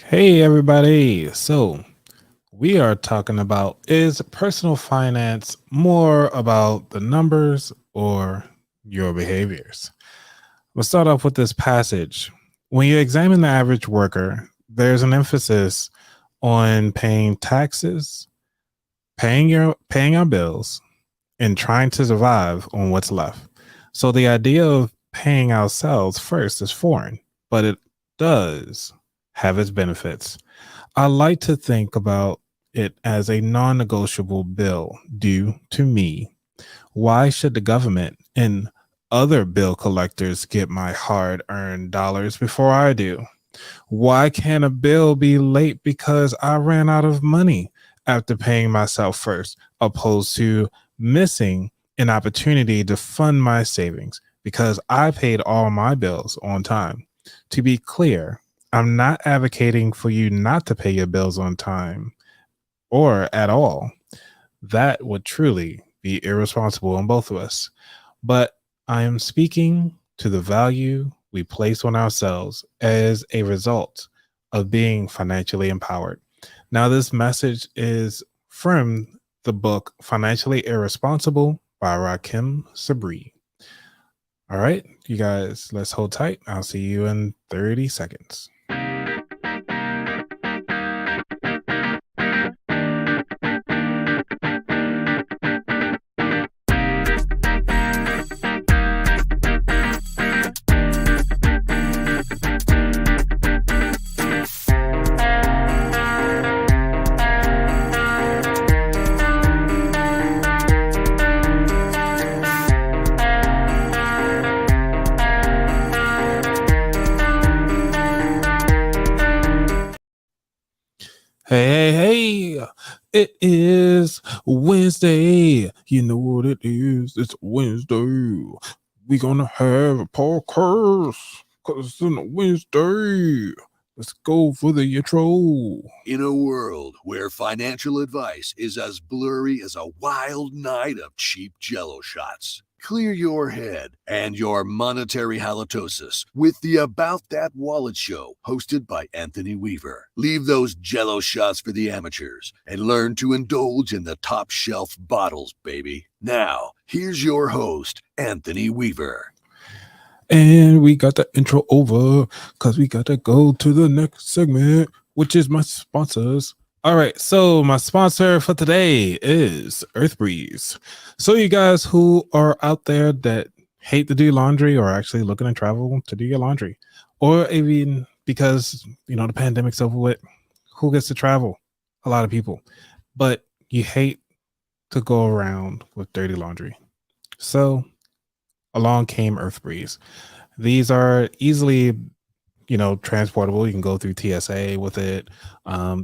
Hey, everybody. So, we are talking about is personal finance more about the numbers or your behaviors? We'll start off with this passage. When you examine the average worker, there's an emphasis on paying taxes, paying our bills, and trying to survive on what's left. So the idea of paying ourselves first is foreign, but it does have its benefits. I like to think about it as a non negotiable bill due to me. Why should the government and other bill collectors get my hard earned dollars before I do? Why can't a bill be late because I ran out of money after paying myself first, opposed to missing an opportunity to fund my savings because I paid all my bills on time? To be clear, I'm not advocating for you not to pay your bills on time or at all. That would truly be irresponsible on both of us. But I am speaking to the value we place on ourselves as a result of being financially empowered. Now, this message is from the book Financially Irresponsible by Rakim Sabri. All right, you guys, let's hold tight. I'll see you in 30 seconds. Hey, hey, hey. It is Wednesday. You know what it is. It's Wednesday. We gonna have a podcast because it's on a Wednesday. Let's go for the intro. In a world where financial advice is as blurry as a wild night of cheap jello shots, clear your head and your monetary halitosis with the About That Wallet show hosted by Anthony Weaver. Leave those jello shots for the amateurs and learn to indulge in the top shelf bottles, baby. Now, here's your host, Anthony Weaver. And we got the intro over because we got to go to the next segment, which is my sponsors. All right, so my sponsor for today is Earth Breeze. So you guys who are out there that hate to do laundry or actually looking to travel to do your laundry, or even because the pandemic's over with, who gets to travel? A lot of people, but you hate to go around with dirty laundry. So along came Earth Breeze. These are easily, transportable. You can go through TSA with it.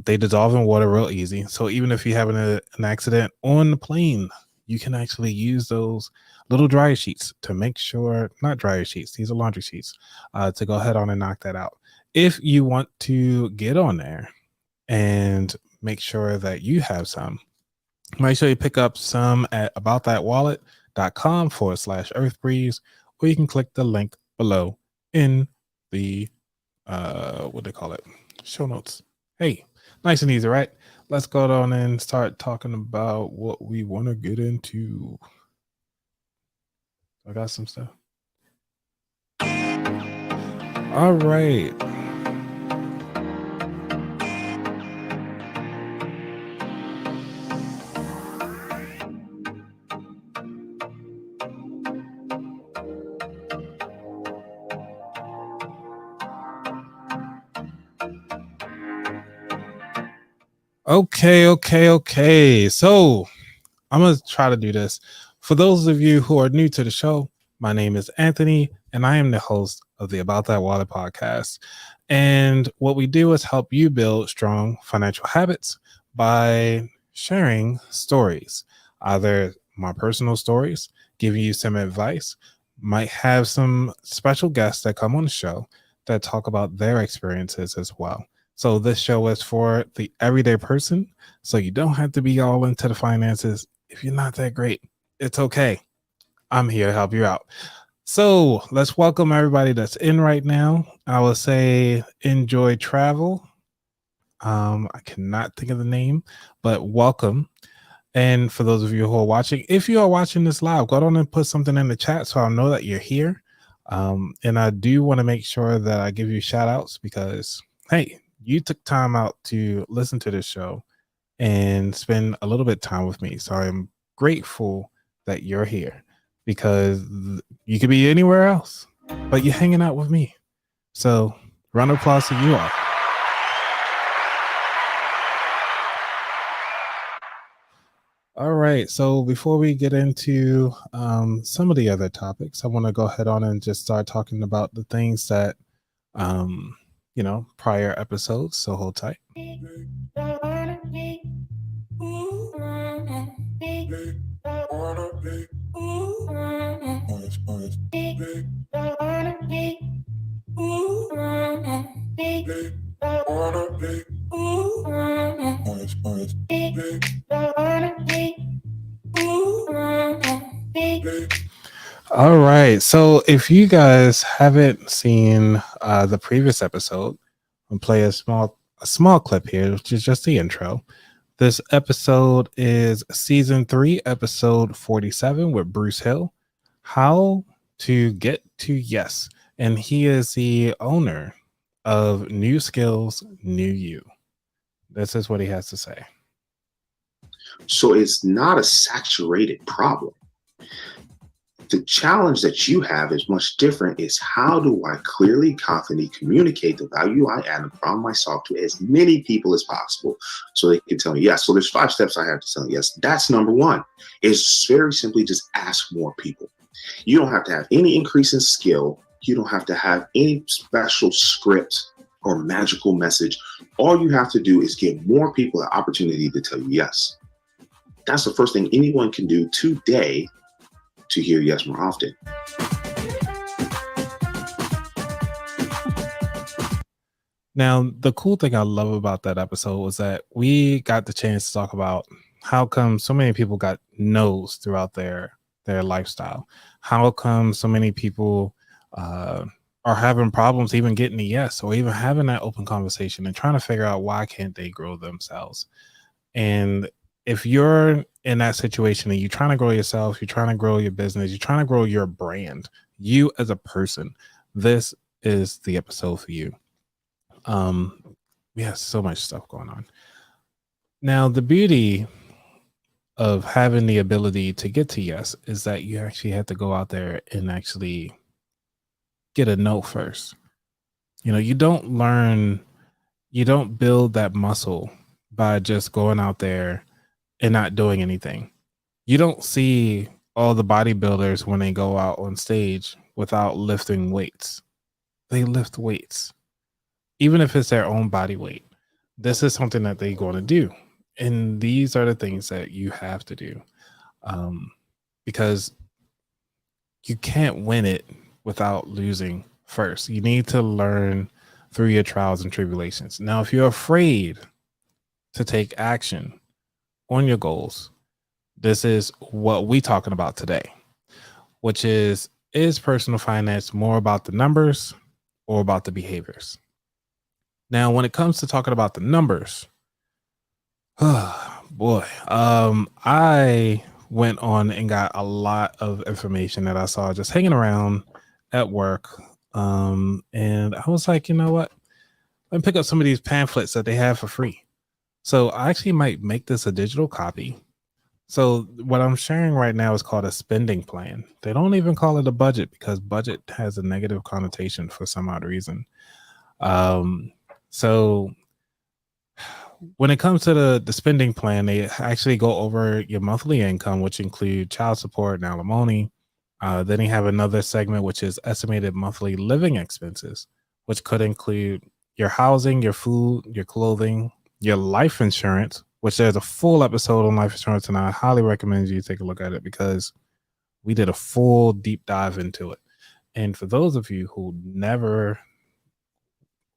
They dissolve in water real easy. So even if you're having an accident on the plane, you can actually use those little dryer sheets to make sure, not dryer sheets, these are laundry sheets, to go ahead on and knock that out. If you want to get on there and make sure that you have some, make sure you pick up some at aboutthatwallet.com/earthbreeze, or you can click the link below in the what they call it, show notes. Hey, nice and easy, right? Let's go on and start talking about what we want to get into. I got some stuff. All right. Okay. So I'm going to try to do this. For those of you who are new to the show, my name is Anthony, and I am the host of the About That Wallet podcast. And what we do is help you build strong financial habits by sharing stories, either my personal stories, giving you some advice, might have some special guests that come on the show that talk about their experiences as well. So this show is for the everyday person. So you don't have to be all into the finances. If you're not that great, it's okay. I'm here to help you out. So let's welcome everybody that's in right now. I will say enjoy travel I cannot think of the name, but welcome. And for those of you who are watching, if you are watching this live, go on and put something in the chat so I'll know that you're here. And I do want to make sure that I give you shout outs because, hey, you took time out to listen to this show and spend a little bit of time with me. So I'm grateful that you're here because you could be anywhere else, but you're hanging out with me. So round of applause to you all. All right. So before we get into some of the other topics, I want to go ahead on and just start talking about the things that, prior episodes. So hold tight. All right. So if you guys haven't seen the previous episode, I'll play a small clip here, which is just the intro. This episode is season 3, episode 47 with Bruce Hill. How to get to yes. And he is the owner of New Skills, New You. This is what he has to say. So it's not a saturated problem. The challenge that you have is much different. Is how do I clearly, confidently communicate the value I add and problem I solve to as many people as possible so they can tell me yes. So there's 5 steps I have to tell yes. That's number 1. Is very simply just ask more people. You don't have to have any increase in skill. You don't have to have any special script or magical message. All you have to do is give more people the opportunity to tell you yes. That's the first thing anyone can do today to hear yes more often. Now, the cool thing I love about that episode was that we got the chance to talk about how come so many people got no's throughout their lifestyle. How come so many people are having problems even getting a yes or even having that open conversation and trying to figure out why can't they grow themselves. And if you're in that situation and you're trying to grow yourself, you're trying to grow your business, you're trying to grow your brand, you as a person, this is the episode for you. We have so much stuff going on. Now, the beauty of having the ability to get to yes is that you actually have to go out there and actually get a no first. You don't build that muscle by just going out there and not doing anything. You don't see all the bodybuilders when they go out on stage without lifting weights. They lift weights, even if it's their own body weight. This is something that they're going to do. And these are the things that you have to do because you can't win it without losing first. You need to learn through your trials and tribulations. Now, if you're afraid to take action on your goals, this is what we're talking about today, which is personal finance more about the numbers or about the behaviors? Now, when it comes to talking about the numbers, boy, I went on and got a lot of information that I saw just hanging around at work. And I was like, you know what? Let me pick up some of these pamphlets that they have for free. So I actually might make this a digital copy. So what I'm sharing right now is called a spending plan. They don't even call it a budget because budget has a negative connotation for some odd reason. So when it comes to the spending plan, they actually go over your monthly income, which include child support and alimony. Then you have another segment, which is estimated monthly living expenses, which could include your housing, your food, your clothing, your life insurance, which there's a full episode on life insurance, and I highly recommend you take a look at it because we did a full deep dive into it. And for those of you who never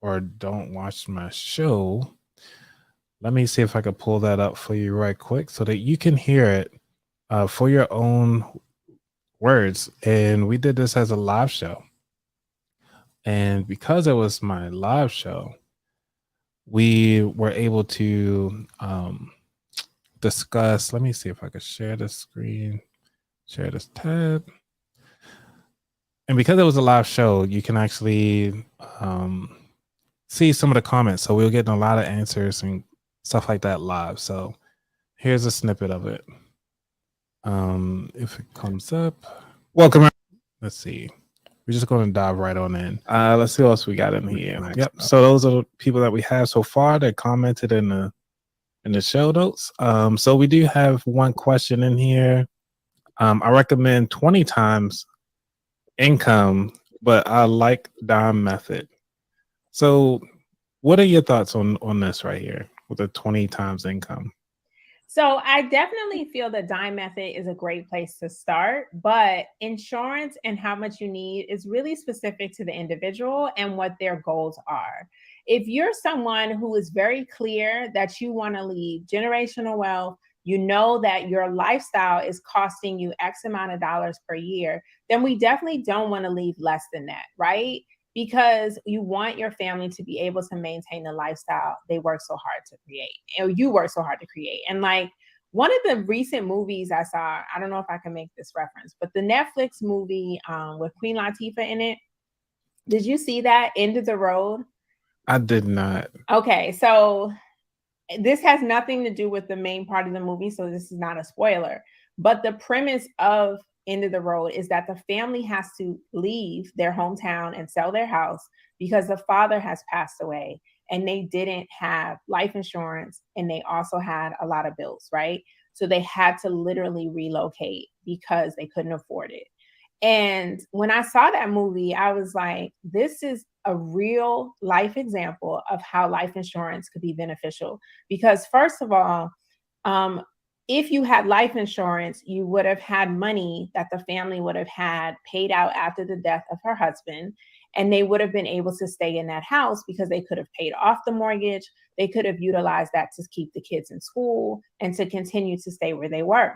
or don't watch my show, let me see if I can pull that up for you right quick so that you can hear it for your own words. And we did this as a live show. And because it was my live show, we were able to discuss. Let me see if I could share the screen, share this tab. And because it was a live show, you can actually see some of the comments. So we were getting a lot of answers and stuff like that live. So here's a snippet of it. If it comes up, welcome. Let's see. We're just going to dive right on in. Let's see what else we got in here. Yep. So those are the people that we have so far that commented in the show notes. So we do have one question in here. I recommend 20 times income, but I like dime method. So what are your thoughts on this right here with the 20 times income? So I definitely feel the dime method is a great place to start, but insurance and how much you need is really specific to the individual and what their goals are. If you're someone who is very clear that you want to leave generational wealth, you know that your lifestyle is costing you X amount of dollars per year, then we definitely don't want to leave less than that, right? Because you want your family to be able to maintain the lifestyle they work so hard to create, or you work so hard to create. And like one of the recent movies I saw, I don't know if I can make this reference, but the Netflix movie with Queen Latifah in it. Did you see that, End of the Road? I did not. Okay, so this has nothing to do with the main part of the movie, so this is not a spoiler. But the premise of End of the Road is that the family has to leave their hometown and sell their house because the father has passed away and they didn't have life insurance and they also had a lot of bills, right? So they had to literally relocate because they couldn't afford it. And when I saw that movie, I was like, this is a real life example of how life insurance could be beneficial. Because first of all, if you had life insurance, you would have had money that the family would have had paid out after the death of her husband. And they would have been able to stay in that house because they could have paid off the mortgage. They could have utilized that to keep the kids in school and to continue to stay where they were.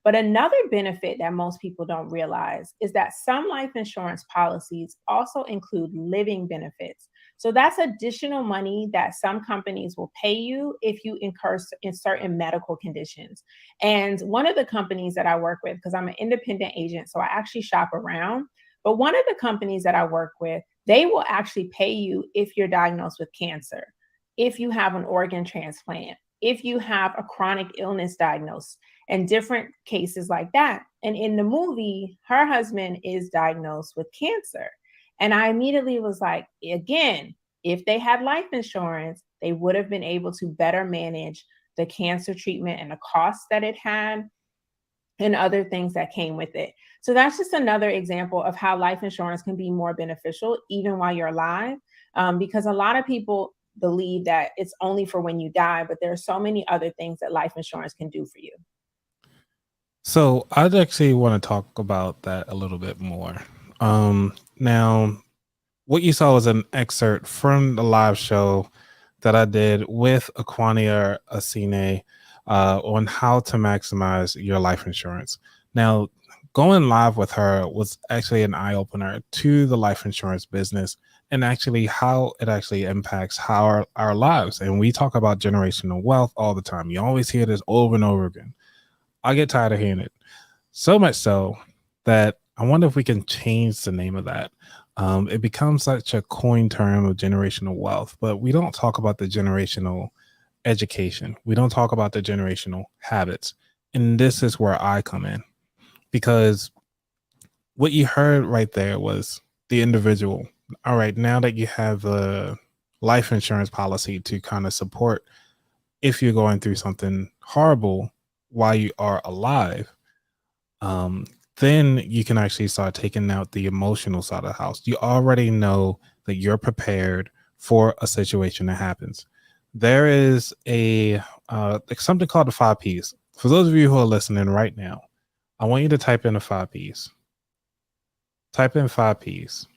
But another benefit that most people don't realize is that some life insurance policies also include living benefits. So that's additional money that some companies will pay you if you incur in certain medical conditions. And one of the companies that I work with, because I'm an independent agent, so I actually shop around, but one of the companies that I work with, they will actually pay you if you're diagnosed with cancer, if you have an organ transplant, if you have a chronic illness diagnosed, and different cases like that. And in the movie, her husband is diagnosed with cancer. And I immediately was like, again, if they had life insurance, they would have been able to better manage the cancer treatment and the costs that it had and other things that came with it. So that's just another example of how life insurance can be more beneficial even while you're alive, because a lot of people believe that it's only for when you die, but there are so many other things that life insurance can do for you. So I'd actually want to talk about that a little bit more. Now, what you saw was an excerpt from the live show that I did with Aquania Asine on how to maximize your life insurance. Now, going live with her was actually an eye-opener to the life insurance business and actually how it actually impacts how our lives. And we talk about generational wealth all the time. You always hear this over and over again. I get tired of hearing it. So much so that I wonder if we can change the name of that. It becomes such a coin term of generational wealth, but we don't talk about the generational education. We don't talk about the generational habits. And this is where I come in, because what you heard right there was the individual. All right, now that you have a life insurance policy to kind of support if you're going through something horrible while you are alive, then you can actually start taking out the emotional side of the house. You already know that you're prepared for a situation that happens. There is a something called the 5 Ps. For those of you who are listening right now, I want you to type in the 5 Ps. Type in 5 Ps.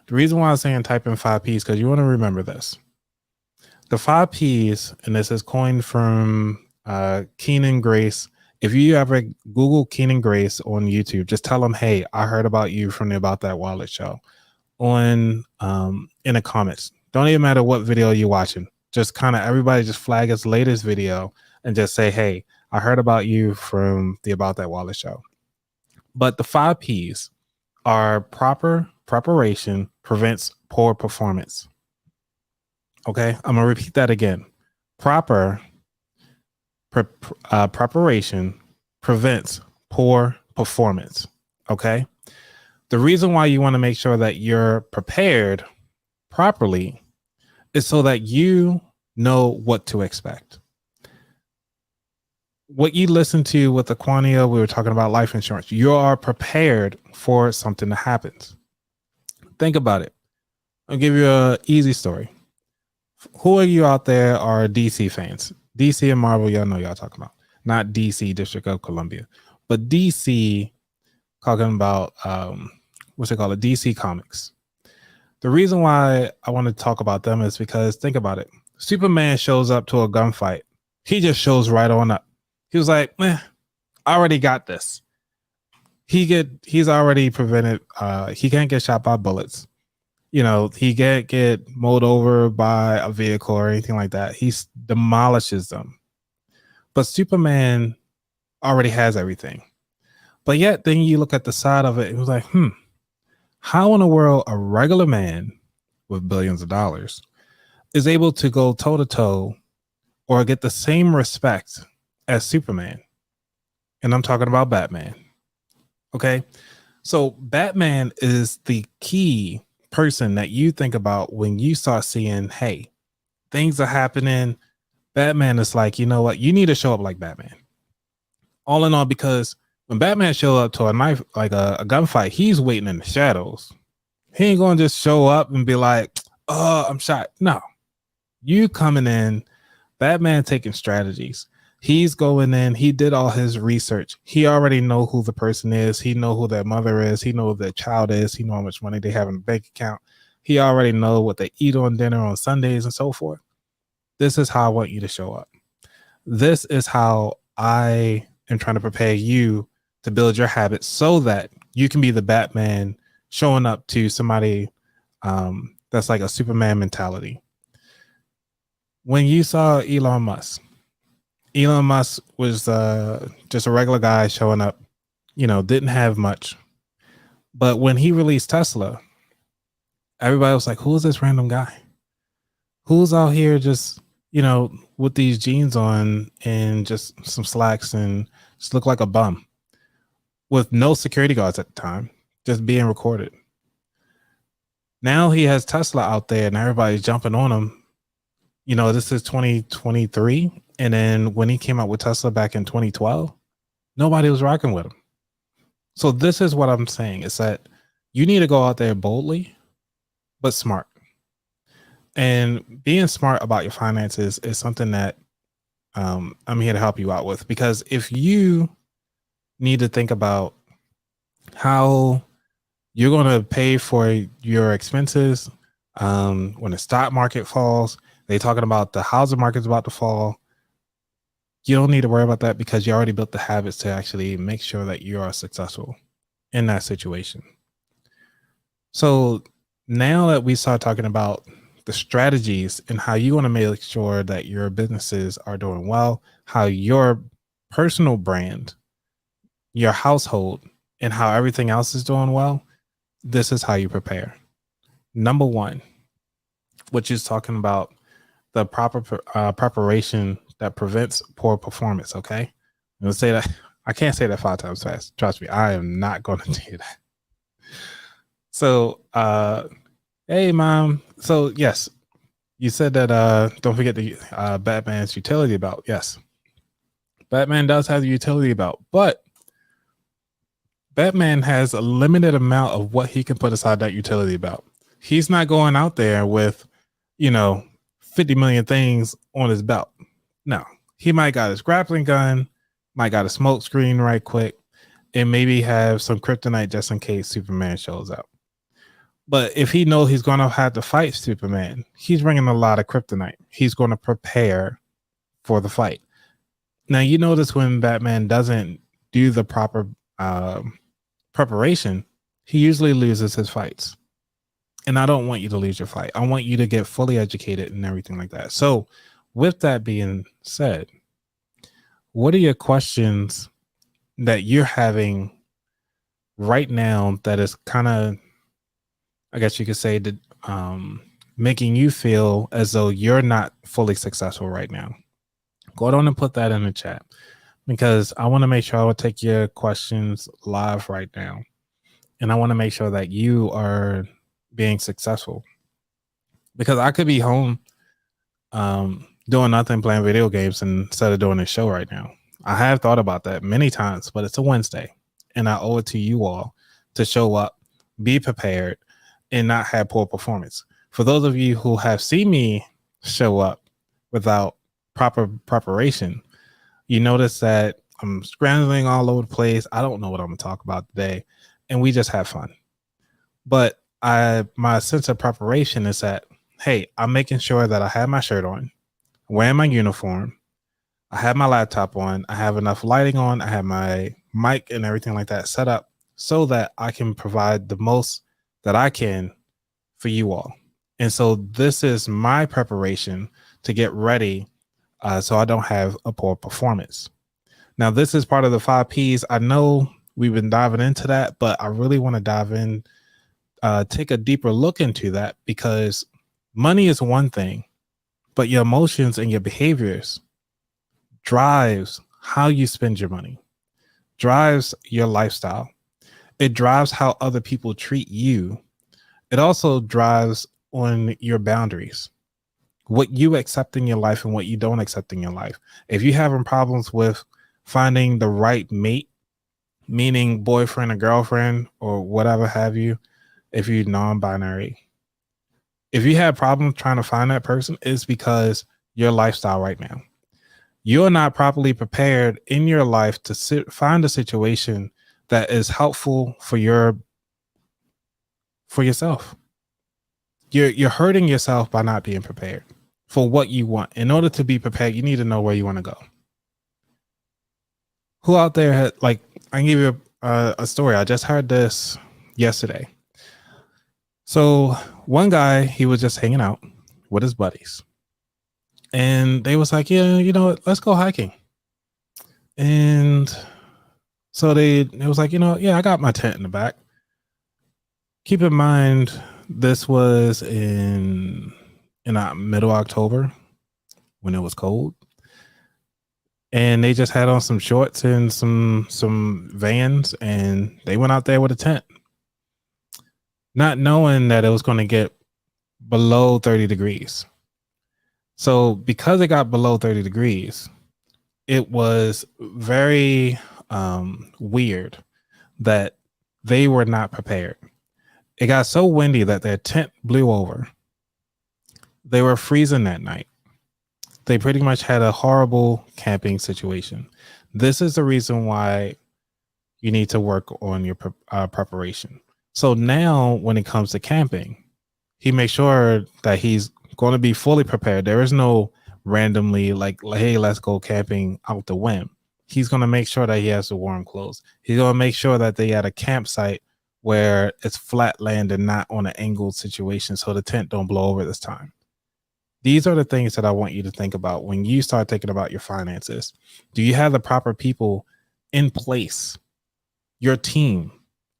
The reason why I'm saying type in 5 Ps because you want to remember this. The 5 Ps, and this is coined from Keenan Grace. If you ever Google Keenan Grace on YouTube, just tell them, hey, I heard about you from the About That Wallet show on in the comments. Don't even matter what video you're watching. Just kind of everybody just flag its latest video and just say, hey, I heard about you from the About That Wallet show. But the 5 P's are proper preparation prevents poor performance. Okay, I'm gonna repeat that again. Proper preparation prevents poor performance. Okay, the reason why you want to make sure that you're prepared properly is so that you know what to expect. What you listen to with Aquania, we were talking about life insurance. You are prepared for something that happens. Think about it. I'll give you an easy story. Who of you out there are DC fans? DC and Marvel, y'all know y'all talking about. Not DC, District of Columbia, but DC, talking about what's it called? DC Comics. The reason why I want to talk about them is because think about it. Superman shows up to a gunfight. He just shows right on up. He was like, I already got this. He's already prevented. He can't get shot by bullets. You know, he can't get mowed over by a vehicle or anything like that. He demolishes them. But Superman already has everything. But yet, then you look at the side of it, it was like, how in the world a regular man with billions of dollars is able to go toe to toe or get the same respect as Superman? And I'm talking about Batman. Okay. So Batman is the key person that you think about when you start seeing, hey, things are happening. Batman is like, you know what? You need to show up like Batman. All in all, because when Batman show up to a knife, like a gunfight, he's waiting in the shadows. He ain't going to just show up and be like, oh, I'm shot. No, you coming in, Batman taking strategies. He's going in. He did all his research. He already know who the person is. He know who their mother is. He know who their child is. He know how much money they have in the bank account. He already know what they eat on dinner on Sundays and so forth. This is how I want you to show up. This is how I am trying to prepare you to build your habits so that you can be the Batman showing up to somebody that's like a Superman mentality. When you saw Elon Musk was just a regular guy showing up, you know, didn't have much. But when he released Tesla, everybody was like, who's this random guy? Who's out here just, you know, with these jeans on and just some slacks and just look like a bum with no security guards at the time, just being recorded. Now he has Tesla out there and everybody's jumping on him. You know, this is 2023. And then when he came out with Tesla back in 2012, nobody was rocking with him. So this is what I'm saying is that you need to go out there boldly, but smart. And being smart about your finances is something that I'm here to help you out with. Because if you need to think about how you're going to pay for your expenses when the stock market falls, they're talking about the housing market's about to fall. You don't need to worry about that because you already built the habits to actually make sure that you are successful in that situation. So now that we start talking about the strategies and how you want to make sure that your businesses are doing well, how your personal brand, your household, and how everything else is doing well, this is how you prepare. Number one, which is talking about the proper preparation that prevents poor performance. Okay. I'm gonna say that. I can't say that 5 times fast. Trust me, I am not going to do that. So, hey, Mom. So, yes, you said that don't forget the Batman's utility belt. Yes, Batman does have the utility belt, but Batman has a limited amount of what he can put aside that utility belt. He's not going out there with, 50 million things on his belt. No, he might got his grappling gun, might got a smoke screen right quick, and maybe have some kryptonite just in case Superman shows up. But if he knows he's going to have to fight Superman, he's bringing a lot of kryptonite. He's going to prepare for the fight. Now, you notice when Batman doesn't do the proper preparation, he usually loses his fights. And I don't want you to lose your fight. I want you to get fully educated and everything like that. So, with that being said, what are your questions that you're having right now that is kind of, I guess you could say, that making you feel as though you're not fully successful right now? Go on and put that in the chat, because I want to make sure I will take your questions live right now. And I want to make sure that you are being successful, because I could be home doing nothing, playing video games instead of doing this show right now. I have thought about that many times, but it's a Wednesday and I owe it to you all to show up, be prepared, and not have poor performance. For those of you who have seen me show up without proper preparation, you notice that I'm scrambling all over the place. I don't know what I'm going to talk about today, and we just have fun. But my sense of preparation is that, hey, I'm making sure that I have my shirt on, wearing my uniform, I have my laptop on, I have enough lighting on, I have my mic and everything like that set up so that I can provide the most that I can for you all. And so this is my preparation to get ready so I don't have a poor performance. Now, this is part of the 5 Ps. I know we've been diving into that, but I really want to dive in, take a deeper look into that, because money is one thing, but your emotions and your behaviors drives how you spend your money, drives your lifestyle. It drives how other people treat you. It also drives on your boundaries, what you accept in your life and what you don't accept in your life. If you're having problems with finding the right mate, meaning boyfriend or girlfriend or whatever have you, if you're non-binary, if you have problems trying to find that person, it's because your lifestyle right now, you're not properly prepared in your life to find a situation that is helpful for yourself. You're hurting yourself by not being prepared for what you want. In order to be prepared, you need to know where you want to go. Who out there had, like, I can give you a story. I just heard this yesterday. So one guy, he was just hanging out with his buddies, and they was like, yeah, you know what, let's go hiking. And so it was like, yeah, I got my tent in the back. Keep in mind, this was in middle October when it was cold, and they just had on some shorts and some Vans, and they went out there with a tent, not knowing that it was going to get below 30 degrees. So because it got below 30 degrees, it was very weird that they were not prepared. It got so windy that their tent blew over. They were freezing that night. They pretty much had a horrible camping situation. This is the reason why you need to work on your preparation. So now when it comes to camping, he makes sure that he's going to be fully prepared. There is no randomly like, hey, let's go camping out the whim. He's going to make sure that he has the warm clothes. He's going to make sure that they at a campsite where it's flat land and not on an angled situation, so the tent don't blow over this time. These are the things that I want you to think about when you start thinking about your finances. Do you have the proper people in place? Your team,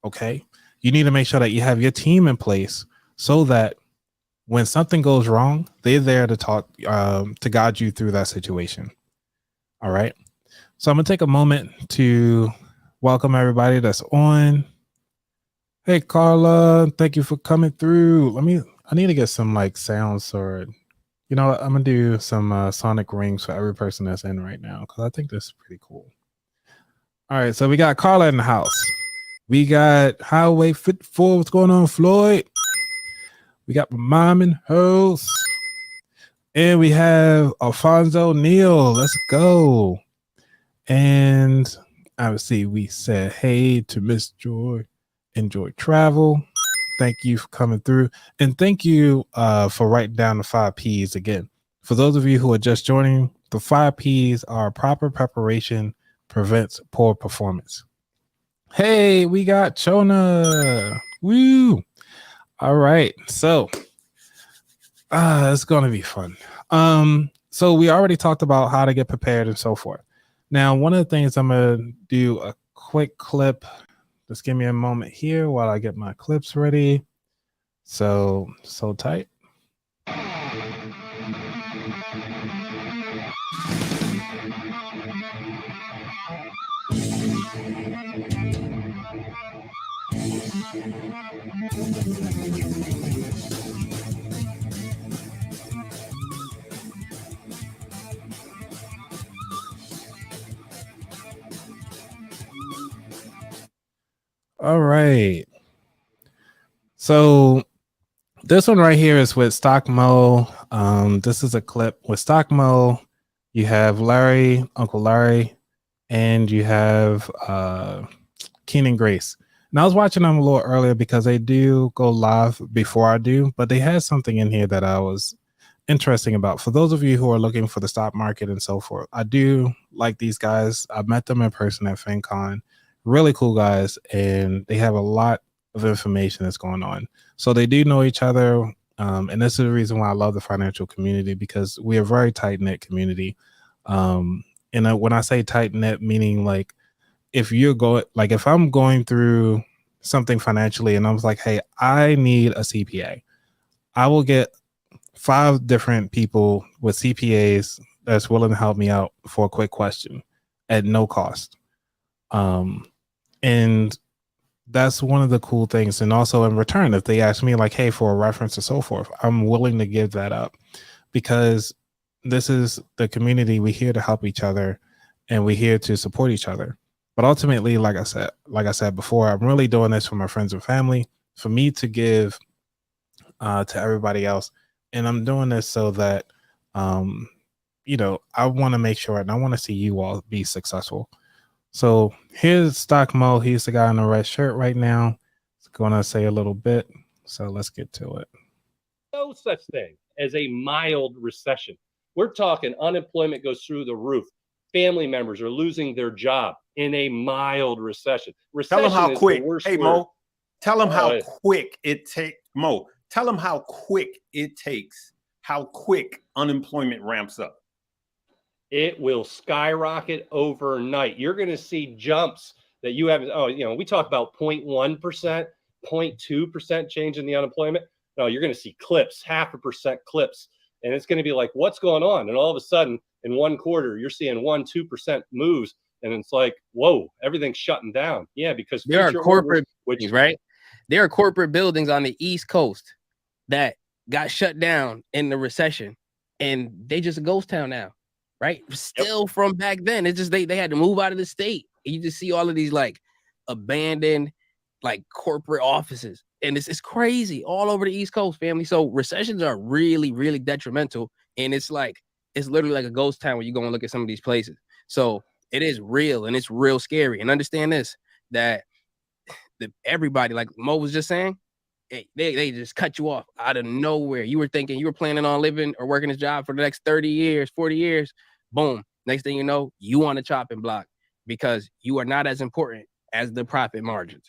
okay? You need to make sure that you have your team in place so that when something goes wrong, they're there to talk, to guide you through that situation. All right. So I'm going to take a moment to welcome everybody that's on. Hey, Carla, thank you for coming through. I need to get some like sounds, or, I'm going to do some sonic rings for every person that's in right now, because I think this is pretty cool. All right. So we got Carla in the house. We got Highway 54. What's going on, Floyd? We got my mom in house. And we have Alfonso Neal. Let's go. And obviously we said hey to Miss Joy. Enjoy travel. Thank you for coming through. And thank you for writing down the 5 Ps again. For those of you who are just joining, the 5 Ps are proper preparation prevents poor performance. Hey, we got Chona. Woo. All right. So it's going to be fun. So we already talked about how to get prepared and so forth. Now, one of the things I'm going to do a quick clip. Just give me a moment here while I get my clips ready. So tight. All right. So this one right here is with Stockmo. This is a clip with Stockmo. You have Larry, Uncle Larry, and you have Keenan Grace. And I was watching them a little earlier because they do go live before I do, but they had something in here that I was interesting about. For those of you who are looking for the stock market and so forth, I do like these guys. I met them in person at FinCon. Really cool guys, and they have a lot of information that's going on. So they do know each other. And this is the reason why I love the financial community, because we are a very tight-knit community. And when I say tight-knit, meaning like if I'm going through something financially and I was like, hey, I need a CPA, I will get 5 different people with CPAs that's willing to help me out for a quick question at no cost. And that's one of the cool things. And also in return, if they ask me like, hey, for a reference or so forth, I'm willing to give that up, because this is the community. We're here to help each other and we're here to support each other. But ultimately, like I said before, I'm really doing this for my friends and family, for me to give to everybody else. And I'm doing this so that, I want to make sure, and I want to see you all be successful. So here's Stock Mo. He's the guy in the red shirt right now. He's going to say a little bit. So let's get to it. No such thing as a mild recession. We're talking unemployment goes through the roof. Family members are losing their job in a mild recession. Tell them how quick. Hey, Mo, tell them how quick it takes. Mo, tell them how quick it takes, how quick unemployment ramps up. It will skyrocket overnight. You're going to see jumps that you haven't. We talk about 0.1%, 0.2% change in the unemployment. No, you're going to see clips, 0.5% clips. And it's going to be like, what's going on? And all of a sudden, in one quarter, you're seeing 1-2% moves. And it's like, whoa, everything's shutting down. Yeah, because there are corporate buildings, right? There are corporate buildings on the East Coast that got shut down in the recession, and they just a ghost town now. Right. Still from back then. It's just they had to move out of the state. And you just see all of these like abandoned like corporate offices. And it's crazy all over the East Coast, family. So recessions are really, really detrimental. And it's literally like a ghost town when you go and look at some of these places. So it is real, and it's real scary. And understand this, that everybody, like Mo was just saying, they just cut you off out of nowhere. You were thinking you were planning on living or working this job for the next 30 years, 40 years. Boom. Next thing you know, you on the chopping block because you are not as important as the profit margins.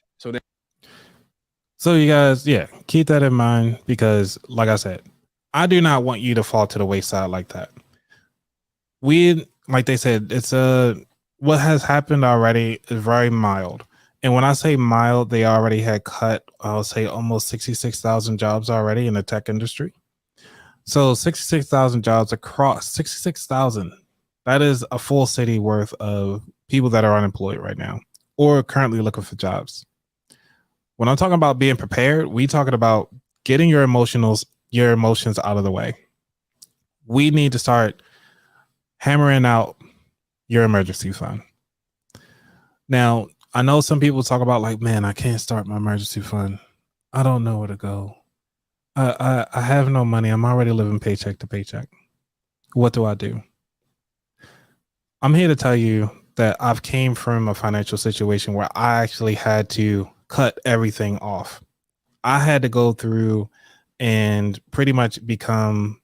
So you guys, keep that in mind, because like I said, I do not want you to fall to the wayside like that. Like they said, it's what has happened already is very mild. And when I say mild, they already had cut, I'll say almost 66,000 jobs already in the tech industry. So 66,000 jobs across 66,000. That is a full city worth of people that are unemployed right now or currently looking for jobs. When I'm talking about being prepared, we talking about getting your emotions out of the way. We need to start hammering out your emergency fund. Now, I know some people talk about like, man, I can't start my emergency fund. I don't know where to go. I have no money. I'm already living paycheck to paycheck. What do I do? I'm here to tell you that I've came from a financial situation where I actually had to cut everything off. I had to go through and pretty much become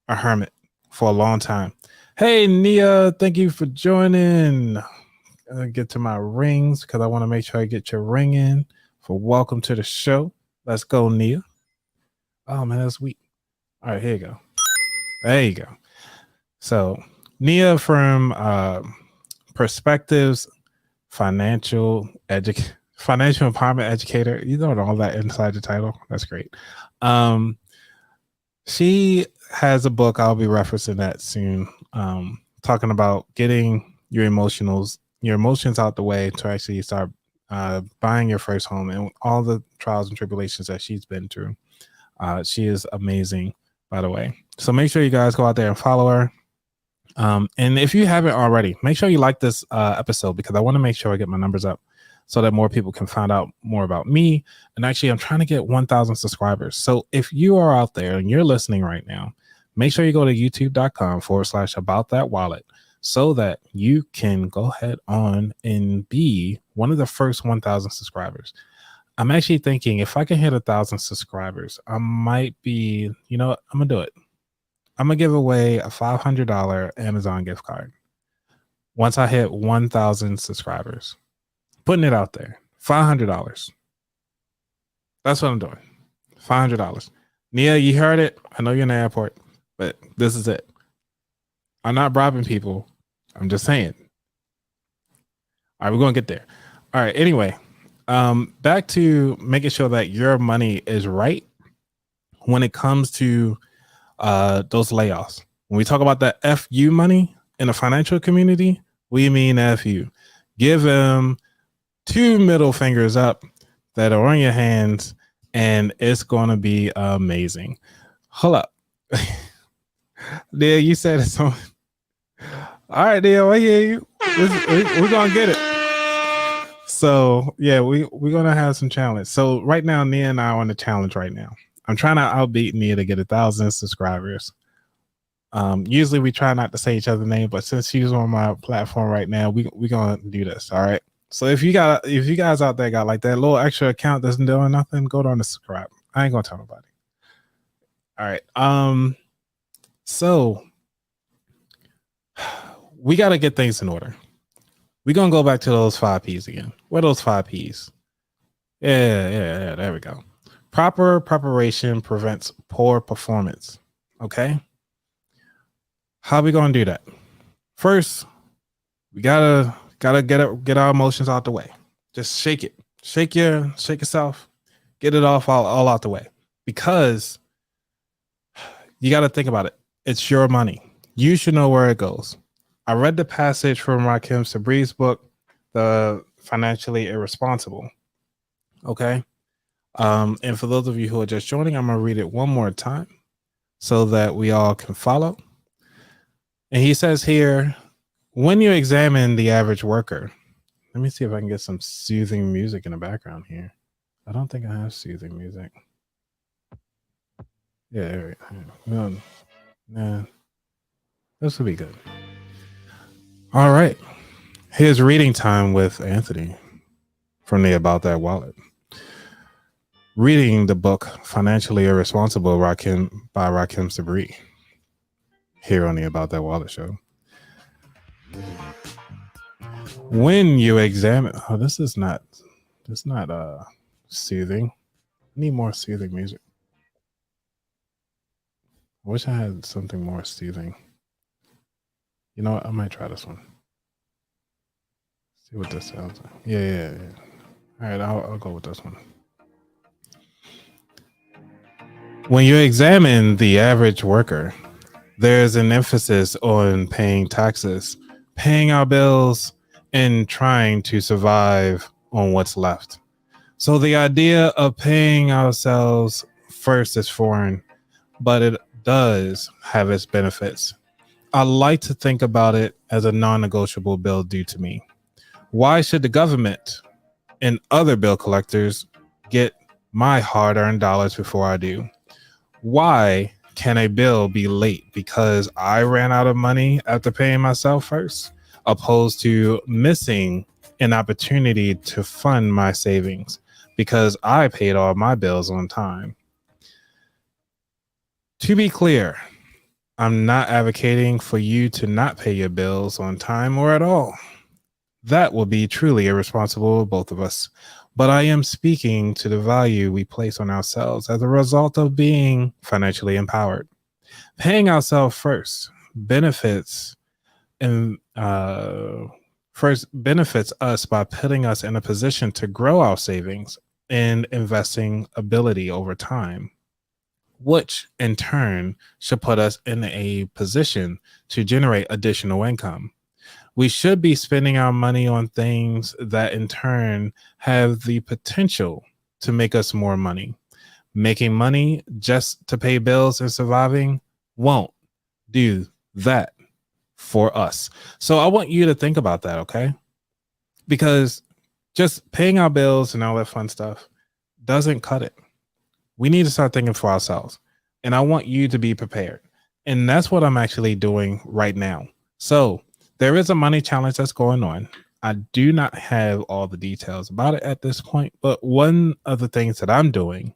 a hermit for a long time. Hey, Nia, thank you for joining. Get to my rings because I want to make sure I get your ring in for welcome to the show. Let's go, Nia. Oh man, that's weak. All right, here you go. There you go. So Nia from Perspectives Financial Empowerment Educator. You know all that inside the title. That's great. She has a book. I'll be referencing that soon. Talking about getting your emotions out the way to actually start buying your first home and all the trials and tribulations that she's been through. She is amazing, by the way. So make sure you guys go out there and follow her. And if you haven't already, make sure you like this episode, because I want to make sure I get my numbers up so that more people can find out more about me. And actually, I'm trying to get 1,000 subscribers. So if you are out there and you're listening right now, make sure you go to youtube.com/aboutthatwallet so that you can go ahead on and be one of the first 1,000 subscribers. I'm actually thinking if I can hit 1,000 subscribers, I might be, you know what, I'm going to do it. I'm going to give away a $500 Amazon gift card once I hit 1,000 subscribers. Putting it out there. $500. That's what I'm doing. $500. Nia, you heard it. I know you're in the airport, but this is it. I'm not bribing people. I'm just saying. All right, we're going to get there. All right, anyway, back to making sure that your money is right when it comes to those layoffs. When we talk about that FU money in the financial community, we mean FU. Give them 2 middle fingers up that are on your hands, and it's going to be amazing. Hold up. Neil, you said it's on. All right, Neil, I hear you. We're going to get it. So, yeah, we're going to have some challenge. So right now, Nia and I are on the challenge right now. I'm trying to outbeat Nia to get 1,000 subscribers. Usually we try not to say each other's name, but since she's on my platform right now, we're going to do this. All right. So if you guys out there got like that little extra account that's doing nothing, go down to subscribe. I ain't gonna tell nobody. All right. So we got to get things in order. We're gonna go back to those 5 P's again. What are those 5 P's? Yeah. There we go. Proper preparation prevents poor performance. Okay. How are we gonna do that? First, we gotta get our emotions out the way. Just shake it. Shake yourself. Get it all out the way. Because you got to think about it. It's your money. You should know where it goes. I read the passage from Rakim Sabri's book, The Financially Irresponsible. Okay. And for those of you who are just joining, I'm going to read it one more time so that we all can follow. And he says here, when you examine the average worker, let me see if I can get some soothing music in the background here. I don't think I have soothing music. Yeah, no, nah, this will be good. All right. Here's reading time with Anthony from the About That Wallet. Reading the book Financially Irresponsible by Rakim Sabri here on the About That Wallet show. When you examine, this is not soothing. I need more soothing music. I wish I had something more soothing. You know what? I might try this one. See what this sounds like. Yeah. All right, I'll go with this one. When you examine the average worker, there's an emphasis on paying taxes, paying our bills, and trying to survive on what's left. So the idea of paying ourselves first is foreign, but it does have its benefits. I like to think about it as a non-negotiable bill due to me. Why should the government and other bill collectors get my hard-earned dollars before I do? Why can a bill be late because I ran out of money after paying myself first, opposed to missing an opportunity to fund my savings because I paid all my bills on time? To be clear, I'm not advocating for you to not pay your bills on time or at all. That will be truly irresponsible of both of us. but I am speaking to the value we place on ourselves as a result of being financially empowered. Paying ourselves first benefits and first benefits us by putting us in a position to grow our savings and investing ability over time, which in turn should put us in a position to generate additional income. We should be spending our money on things that in turn have the potential to make us more money. Making money just to pay bills and surviving won't do that for us. So I want you to think about that, okay? Because just paying our bills and all that fun stuff doesn't cut it. We need to start thinking for ourselves. And I want you to be prepared. And that's what I'm actually doing right now. So there is a money challenge that's going on. I do not have all the details about it at this point, but one of the things that I'm doing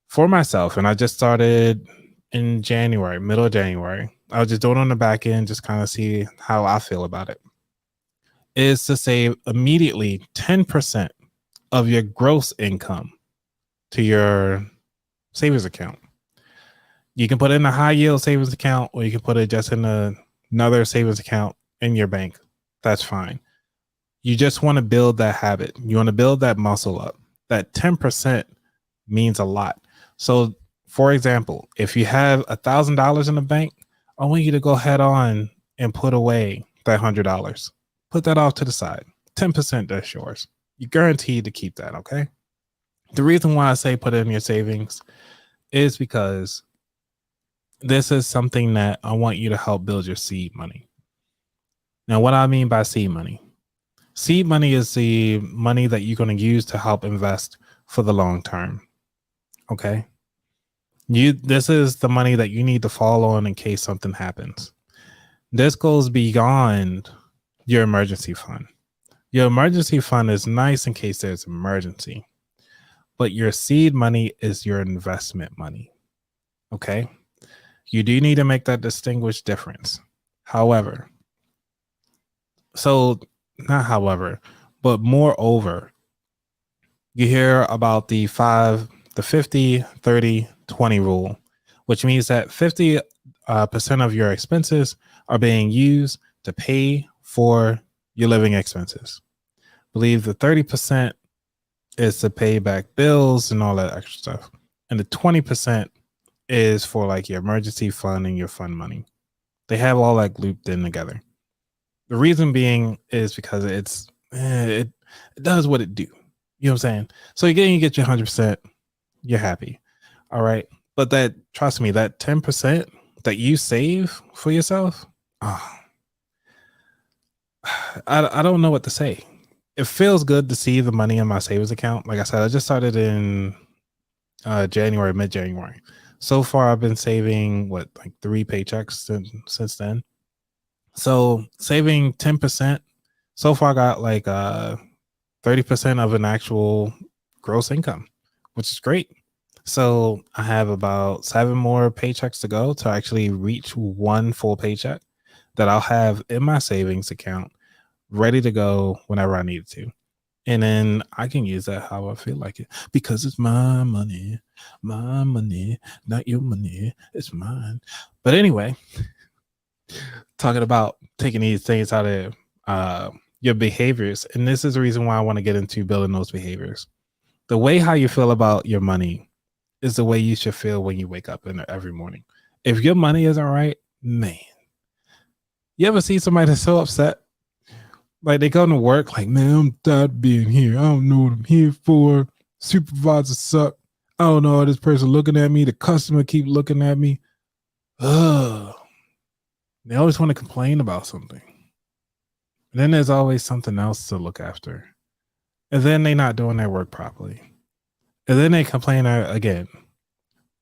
for myself, and I just started in January, middle of January, I was just doing it on the back end, just kind of see how I feel about it, is to save immediately 10% of your gross income to your savings account. You can put it in a high yield savings account, or you can put it just in another savings account in your bank. That's fine. You just want to build that habit. You want to build that muscle up. That 10% means a lot. So, for example, if you have $1,000 in the bank, I want you to go head on and put away that $100. Put that off to the side. 10% that's yours. You're guaranteed to keep that, okay? The reason why I say put it in your savings is because this is something that I want you to help build your seed money. Now, what I mean by seed money is the money that you're going to use to help invest for the long term. Okay. This is the money that you need to fall on in case something happens. This goes beyond your emergency fund. Your emergency fund is nice in case there's an emergency, but your seed money is your investment money. Okay. You do need to make that distinguished difference. However, but moreover, you hear about the 50, 30, 20 rule, which means that 50% of your expenses are being used to pay for your living expenses. I believe the 30% is to pay back bills and all that extra stuff. And the 20% is for like your emergency fund and your fund money. They have all that looped in together. The reason being is because it does what it do. You know what I'm saying? So again, you get your 100%, you're happy. All right. But trust me, that 10% that you save for yourself, I don't know what to say. It feels good to see the money in my savings account. Like I said, I just started in January, mid-January. So far, I've been saving 3 paychecks since then. So saving 10%, so far I got 30% of an actual gross income, which is great. So I have about 7 more paychecks to go to actually reach one full paycheck that I'll have in my savings account ready to go whenever I need to. And then I can use that how I feel like it, because it's my money, not your money. It's mine. But anyway, talking about taking these things out of your behaviors. And this is the reason why I want to get into building those behaviors. The way how you feel about your money is the way you should feel when you wake up every morning. If your money isn't right, man, you ever see somebody that's so upset? Like they go to work like, man, I'm tired of being here. I don't know what I'm here for. Supervisors suck. I don't know, this person looking at me. The customer keep looking at me. Ugh. They always want to complain about something. And then there's always something else to look after. And then they're not doing their work properly. And then they complain again.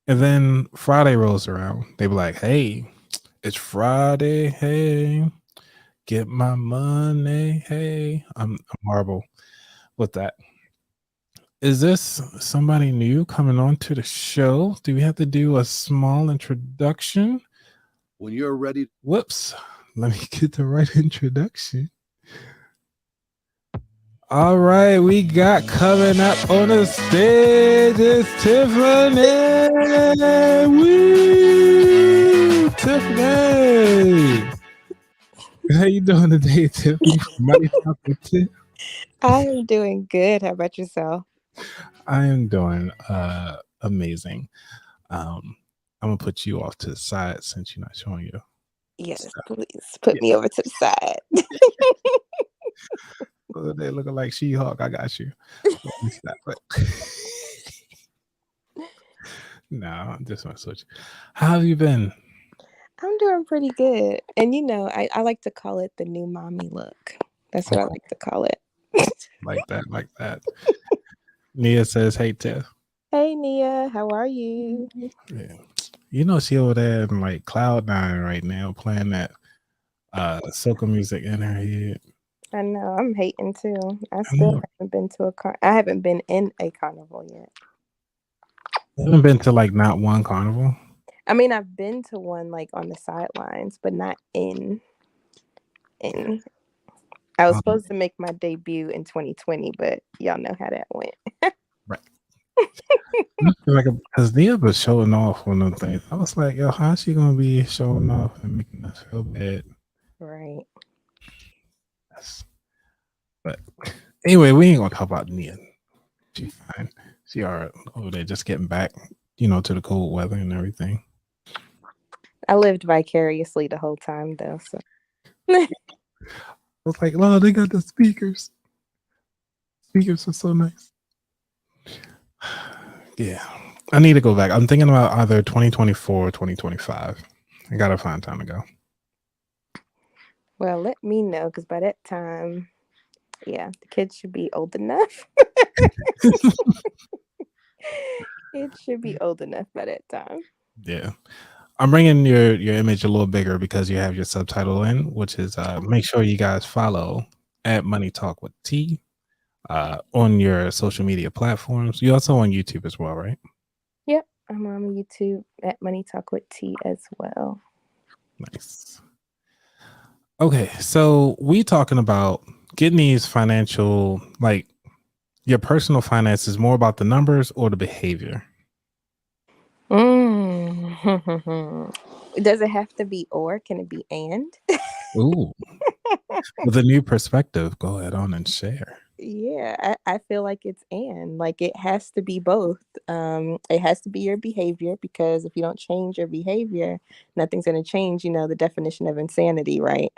And then Friday rolls around. They be like, hey, it's Friday. Hey, get my money. Hey, I'm horrible with that. Is this somebody new coming on to the show? Do we have to do a small introduction? When you're ready. Whoops. Let me get the right introduction. All right, we got coming up on the stage is Tiffany. Woo! Tiffany. How you doing today, Tiffany? Money Talk with Tiff. I am doing good. How about yourself? I am doing amazing. I'm gonna put you off to the side since you're not showing your Yes, stuff. please put me over to the side. They looking like She-Hulk. I got you. No, I'm just gonna switch. How have you been? I'm doing pretty good. And I like to call it the new mommy look. That's what I like to call it. Like that. Nia says, "Hey Tiff." Hey Nia, how are you? Yeah. She over there in like Cloud9 right now playing that soca music in her head. I know, I'm hating too. I still haven't been to I haven't been in a carnival yet. You haven't been to like not one carnival? I mean, I've been to one like on the sidelines, but not in. I was supposed to make my debut in 2020, but y'all know how that went. Right. Like, because Nia was showing off on them things. I was like, yo, how's she gonna be showing off and making us feel bad? Right. Yes. But anyway, we ain't gonna talk about Nia. She's fine. She are over there just getting back, to the cold weather and everything. I lived vicariously the whole time though, so I was like, oh, they got the speakers. Speakers are so nice. Yeah. I need to go back. I'm thinking about either 2024 or 2025. I gotta find time to go. Well, let me know, because by that time, the kids should be old enough. It should be old enough by that time. Yeah. I'm bringing your image a little bigger because you have your subtitle in, which is make sure you guys follow at Money Talk with T on your social media platforms. You're also on YouTube as well, right? Yep, I'm on YouTube at Money Talk with T as well. Nice. Okay, so we talking about getting these financial, like your personal finances, more about the numbers or the behavior? Does it have to be or? Can it be and? Ooh. With a new perspective, go ahead on and share. Yeah, I feel like it's and. Like, it has to be both. It has to be your behavior, because if you don't change your behavior, nothing's going to change. The definition of insanity, right?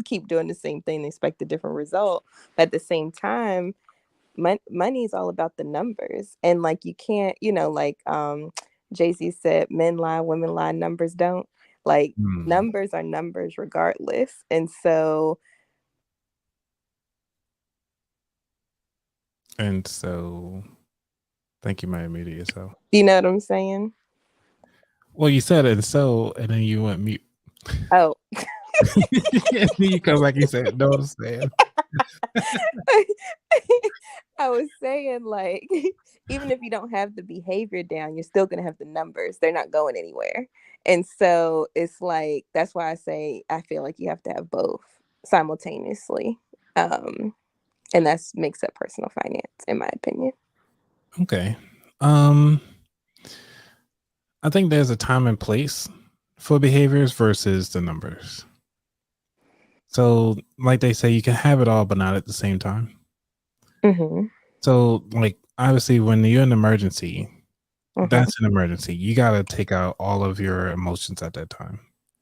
Keep doing the same thing and expect a different result. But at the same time, money is all about the numbers. And like, you can't, Jay-Z said, men lie, women lie, numbers don't. Like, numbers are numbers regardless. And so thank you, my media. So you know what I'm saying? Well, you said it, and then you went mute. Oh. You come back, you said, no, I'm saying. I was saying, like, even if you don't have the behavior down, you're still going to have the numbers. They're not going anywhere. And so it's like, that's why I say I feel like you have to have both simultaneously. And that makes up personal finance, in my opinion. Okay. I think there's a time and place for behaviors versus the numbers. So, like they say, you can have it all, but not at the same time. Mm-hmm. So, like, obviously, when you're in an emergency, that's an emergency. You got to take out all of your emotions at that time.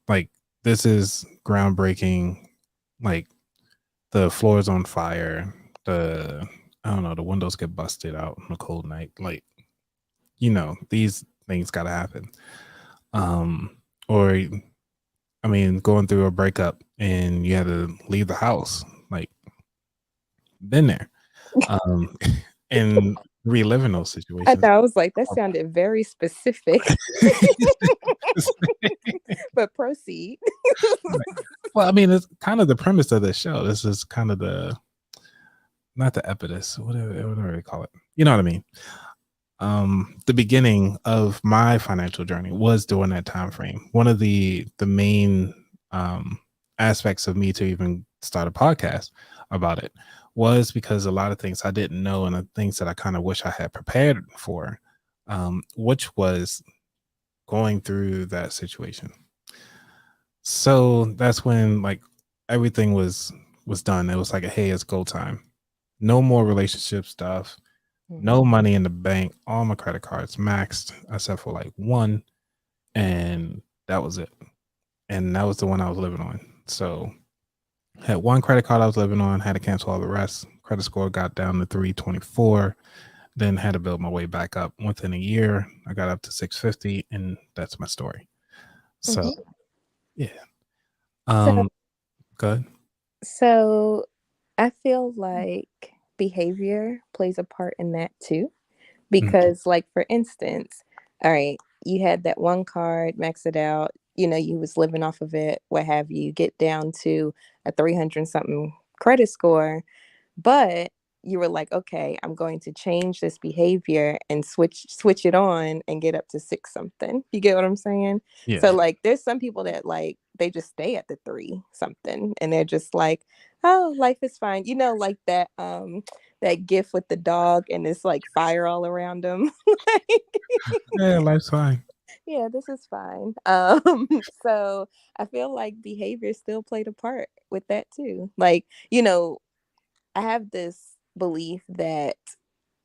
Like, this is groundbreaking. Like, the floor is on fire. The windows get busted out on a cold night. Like, these things got to happen. Or, I mean, going through a breakup and you had to leave the house. Like, been there. And reliving those situations. I thought, I was like, that sounded very specific. But proceed. Well, I mean, it's kind of the premise of this show. This is kind of not the impetus, whatever they call it. You know what I mean? The beginning of my financial journey was during that time frame. One of the main aspects of me to even start a podcast about it was because a lot of things I didn't know and the things that I kind of wish I had prepared for, which was going through that situation. So that's when like everything was done. It was like, hey, it's go time. No more relationship stuff. No money in the bank. All my credit cards maxed except for like one, and that was it. And that was the one I was living on. So had one credit card I was living on, had to cancel all the rest. Credit score got down to 324. Then had to build my way back up. Within a year, I got up to 650, and that's my story. So, yeah. Good. So I feel like behavior plays a part in that too. Because, like, for instance, all right, you had that one card, max it out, you was living off of it, what have you, get down to a 300 something credit score, but you were like, okay, I'm going to change this behavior and switch it on and get up to 6 something. You get what I'm saying? Yeah. So like there's some people that like they just stay at the 3 something and they're just like, oh, life is fine. Like that gif with the dog and it's like fire all around them. Yeah, life's fine. Yeah, this is fine. So I feel like behavior still played a part with that too. Like, I have this belief that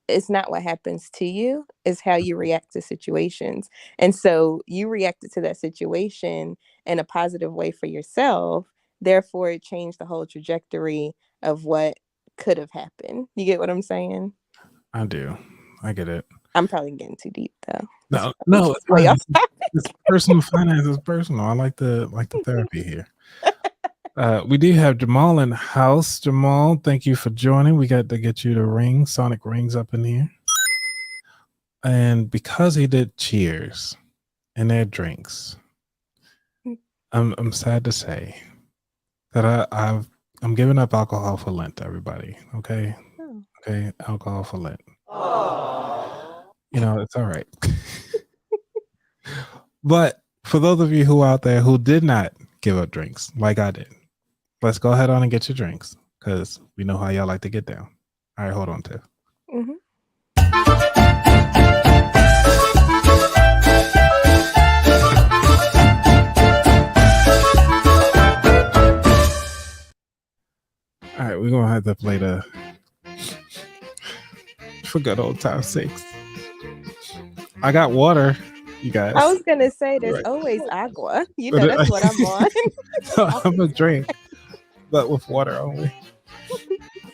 it's not what happens to you, it's how you react to situations. And so you reacted to that situation in a positive way for yourself. Therefore, it changed the whole trajectory of what could have happened. You get what I'm saying? I do. I get it. I'm probably getting too deep though. No, it's fine. It's personal finance is personal. I like the therapy here. We do have Jamal in the house. Jamal, thank you for joining. We got to get you the ring, Sonic rings up in here. And because he did cheers and their drinks, I'm sad to say that I'm giving up alcohol for Lent, everybody. Okay? Okay, alcohol for Lent. It's all right. But for those of you who out there who did not give up drinks like I did, let's go ahead on and get your drinks because we know how y'all like to get down. All right, hold on, Tiff. All right, we're going to have to play the for good old time's sakes. I got water, you guys. I was going to say there's always agua. That's what I'm on. So I'm a drink, but with water only.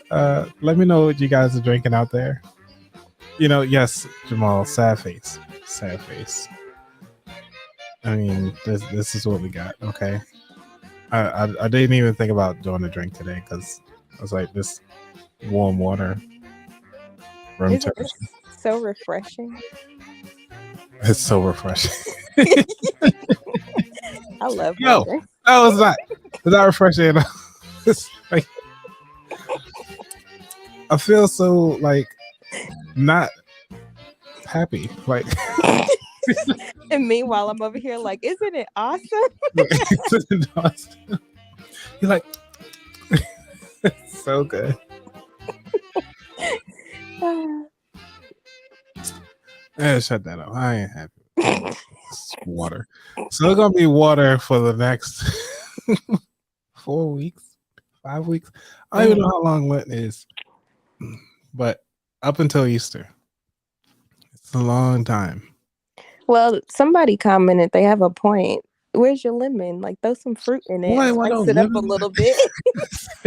Let me know what you guys are drinking out there. Yes, Jamal, sad face. I mean, this is what we got, okay? I didn't even think about doing a drink today because I was like, this warm water, room temperature. So refreshing. It's so refreshing. I love water. No, it's not. It's not refreshing at all. It's like, I feel so like not happy. Like, and meanwhile, I'm over here like, isn't it awesome? Isn't it awesome? You're like, it's so good. Shut that up. I ain't happy. It's water. So it's gonna be water for the next 4 weeks, 5 weeks. I don't even know how long Lent is, but up until Easter, it's a long time. Well, somebody commented they have a point. Where's your lemon? Like, throw some fruit in it. Spice it up a little bit.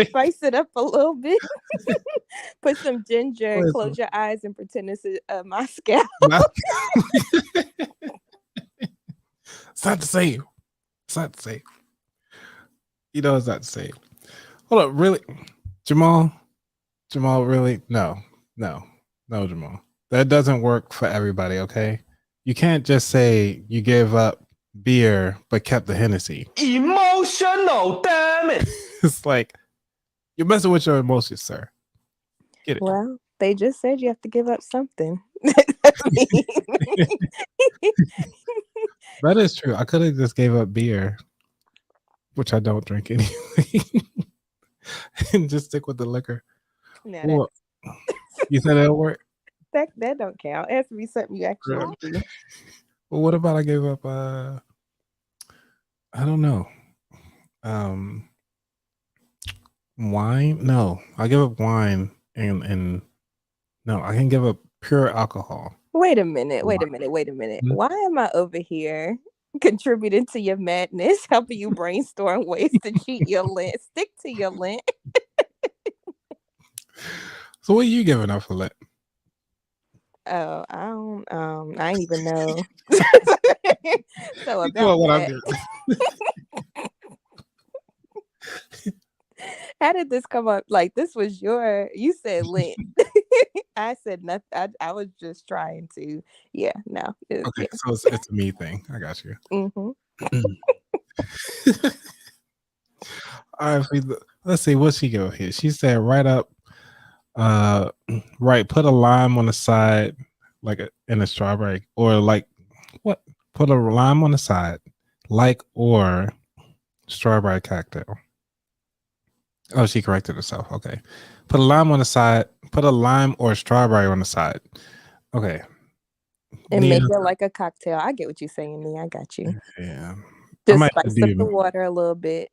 Spice it up a little bit. Put some ginger. Close your eyes and pretend it's a Moscow. It's not the same. It's not the same. It's not the same. Hold up, really, Jamal, really? No, Jamal. That doesn't work for everybody. Okay, you can't just say you gave up beer but kept the Hennessy. Emotional, damn it! It's like you're messing with your emotions, sir. Get it? Well, they just said you have to give up something. That is true. I could have just gave up beer, which I don't drink anyway, and just stick with the liquor. Now Well, you said that'll work? that don't count. It has to be something you actually Really? want to do. Well, what about I gave up I don't know. Wine? No. I give up wine and no, I can give up pure alcohol. Wait a minute. Mhm. Why am I over here contributing to your madness, helping you brainstorm ways to cheat your Lent? Stick to your Lent. So what are you giving up for Lent? Oh, I don't I ain't even know. So You about know what I'm that. doing. How did this come up? Like this was you said Lent. I said nothing. I was just trying to. Yeah, no. Okay, so it's a me thing. I got you. Mm-hmm. All right, let's see what she go here. She said right up, right. Put a lime on the side, like in a strawberry, or like what? Put a lime on the side, like or strawberry cocktail. Oh, she corrected herself. Okay, put a lime on the side. Put a lime or strawberry on the side. Okay. And Nia, make it like a cocktail. I get what you're saying, Nia. I got you. yeah, I Just might have to spice up the do. water a little bit.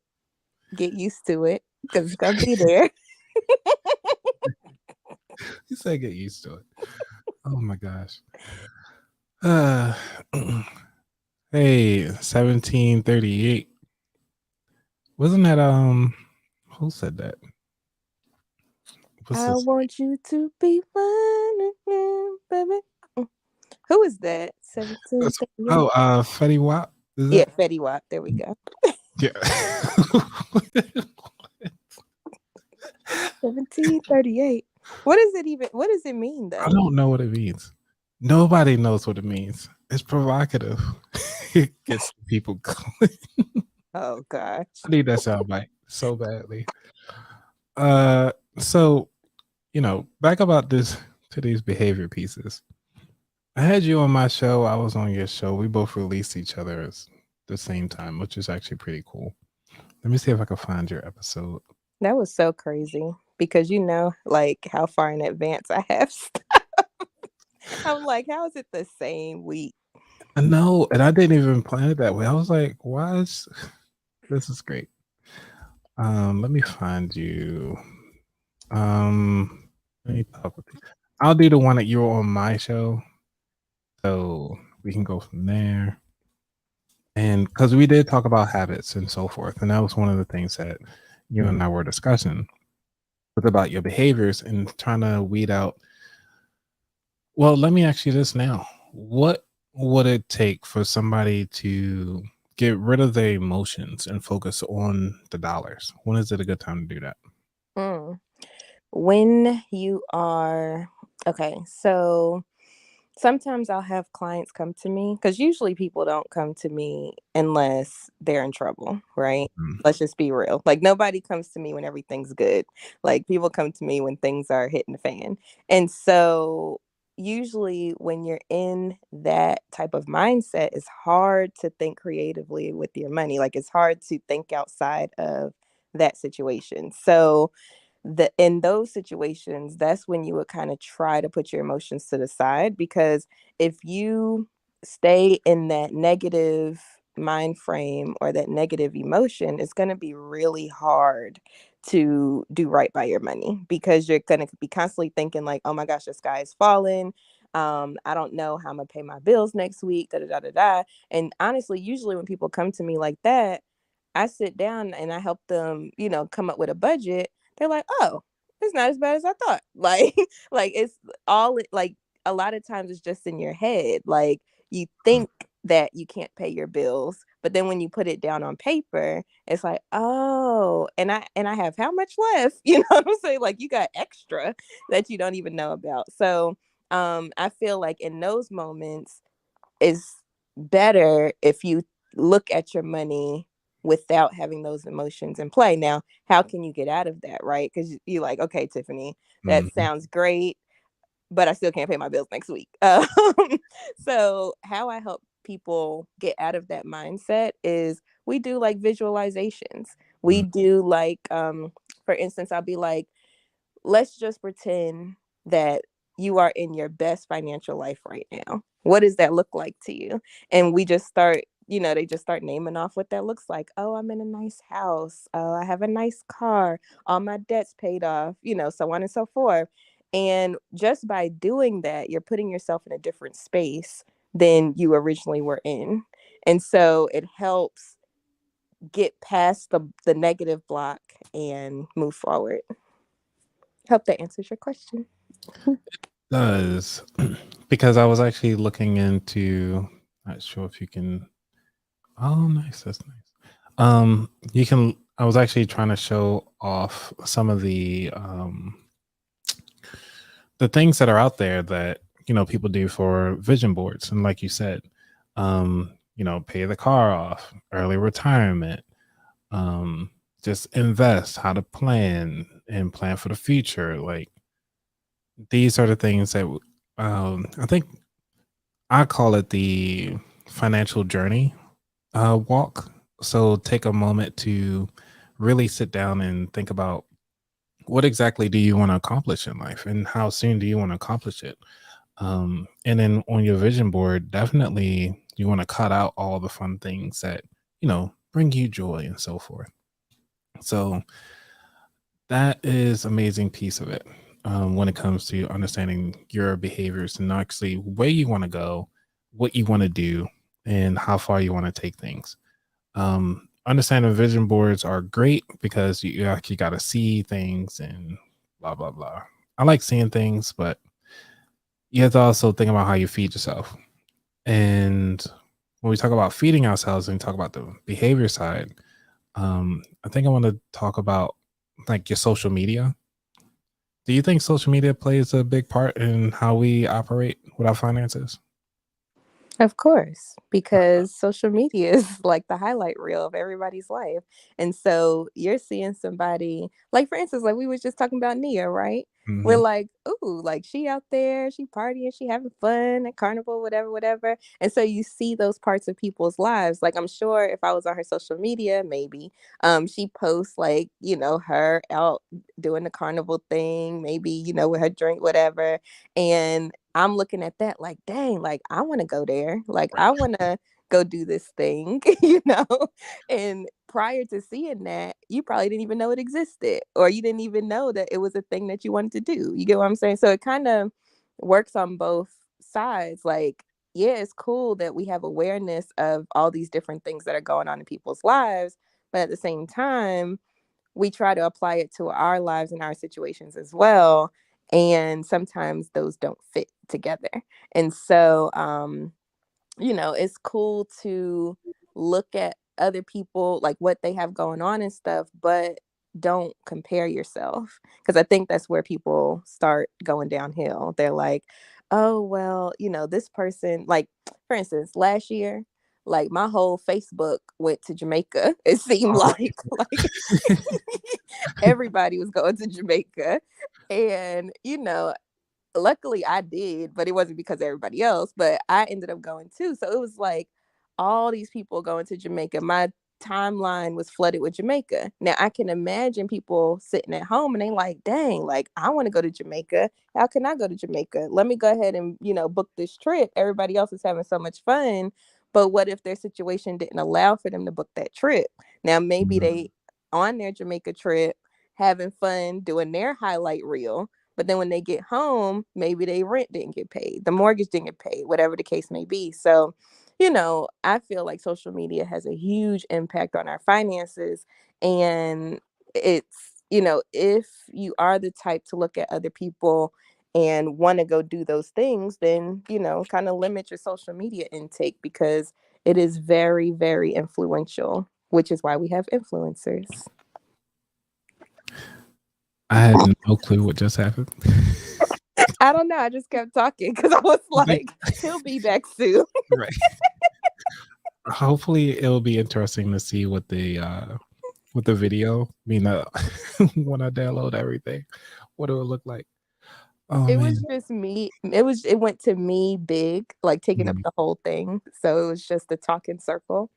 Get used to it because it's gonna be there. You said get used to it. Oh my gosh. Uh, hey, 1738. Wasn't that who said that? What's I this? want you to be mine, baby. Who is that? 17. Fetty Wap. Is Yeah, that? Fetty Wap. There we go. Yeah. 1738. What does it mean I though? don't know what it means. Nobody knows what it means. It's provocative. It gets people going. Oh gosh. I need that soundbite so badly. So back about this to these behavior pieces. I had you on my show. I was on your show. We both released each other at the same time, which is actually pretty cool. Let me see if I can find your episode. That was so crazy because like how far in advance I have stuff. I'm like, how is it the same week? I know, and I didn't even plan it that way. I was like, why is this is great. Let me find you. Let me talk with you. I'll do the one that you were on my show. So we can go from there. And because we did talk about habits and so forth. And that was one of the things that you and I were discussing was about your behaviors and trying to weed out. Well, let me ask you this now. What would it take for somebody to get rid of their emotions and focus on the dollars? When is it a good time to do that? When you are okay, so sometimes I'll have clients come to me because usually people don't come to me unless they're in trouble, right? Let's just be real. Like nobody comes to me when everything's good. Like people come to me when things are hitting the fan. And so usually when you're in that type of mindset, it's hard to think creatively with your money. Like it's hard to think outside of that situation. So in those situations, that's when you would kind of try to put your emotions to the side, because if you stay in that negative mind frame or that negative emotion, it's going to be really hard to do right by your money, because you're going to be constantly thinking like, oh my gosh, the sky is falling. I don't know how I'm gonna pay my bills next week, da da da da da. And honestly, usually when people come to me like that, I sit down and I help them, come up with a budget. They're like, oh, it's not as bad as I thought. Like it's like a lot of times it's just in your head. Like you think that you can't pay your bills, but then when you put it down on paper, it's like, oh, and I have how much left? You know what I'm saying? Like you got extra that you don't even know about. So I feel like in those moments it's better if you look at your money without having those emotions in play. Now, how can you get out of that, right? Because you're like, okay, Tiffany, that sounds great, but I still can't pay my bills next week. So how I help people get out of that mindset is we do like visualizations. We do like, for instance, I'll be like, let's just pretend that you are in your best financial life right now. What does that look like to you? And we just start, they just start naming off what that looks like. Oh, I'm in a nice house. Oh, I have a nice car. All my debts paid off, so on and so forth. And just by doing that, you're putting yourself in a different space than you originally were in. And so it helps get past the negative block and move forward. Hope that answers your question. Does because I was actually looking into, not sure if you can. Oh, nice, that's nice. You can. I was actually trying to show off some of the things that are out there that people do for vision boards, and like you said, pay the car off, early retirement, just invest, how to plan and plan for the future. Like, these are the things that I think I call it the financial journey walk. So take a moment to really sit down and think about what exactly do you want to accomplish in life, and how soon do you want to accomplish it. And then on your vision board, definitely you want to cut out all the fun things that bring you joy and so forth. So that is amazing piece of it. When it comes to understanding your behaviors and actually where you want to go, what you want to do, and how far you want to take things. Understanding vision boards are great because you actually got to see things and blah, blah, blah. I like seeing things, but you have to also think about how you feed yourself. And when we talk about feeding ourselves and talk about the behavior side, I think I want to talk about like your social media. Do you think social media plays a big part in how we operate with our finances? Of course, because social media is like the highlight reel of everybody's life. And so you're seeing somebody, like for instance, like we was just talking about Nia, right? We're Mm-hmm. like, ooh, like she out there, she partying, she having fun at carnival, whatever, whatever. And so you see those parts of people's lives. Like I'm sure if I was on her social media, maybe she posts like, her out doing the carnival thing, maybe, with her drink, whatever. And I'm looking at that like, dang, like I want to go there. Like I want to go do this thing, And prior to seeing that, you probably didn't even know it existed, or you didn't even know that it was a thing that you wanted to do. You get what I'm saying? So it kind of works on both sides. Like, yeah, it's cool that we have awareness of all these different things that are going on in people's lives, but at the same time, we try to apply it to our lives and our situations as well. And sometimes those don't fit together. And so, it's cool to look at other people, like what they have going on and stuff, but don't compare yourself. Because I think that's where people start going downhill. They're like, oh, well, this person, like, for instance, last year, like my whole Facebook went to Jamaica. It seemed like everybody was going to Jamaica. And, luckily I did, but it wasn't because of everybody else, but I ended up going too. So it was like all these people going to Jamaica. My timeline was flooded with Jamaica. Now I can imagine people sitting at home and they like, dang, like I want to go to Jamaica. How can I go to Jamaica? Let me go ahead and, book this trip. Everybody else is having so much fun. But what if their situation didn't allow for them to book that trip? Now maybe they on their Jamaica trip having fun doing their highlight reel. But then when they get home, maybe their rent didn't get paid, the mortgage didn't get paid, whatever the case may be. So, I feel like social media has a huge impact on our finances. And it's, if you are the type to look at other people and want to go do those things, then, kind of limit your social media intake because it is very, very influential, which is why we have influencers. I had no clue what just happened. I don't know. I just kept talking because I was like, he'll be back soon. Right. Hopefully it'll be interesting to see what the video, when I download everything, what it will look like. Oh, It man. was just me. It went to me big, like taking up the whole thing. So it was just a talking circle.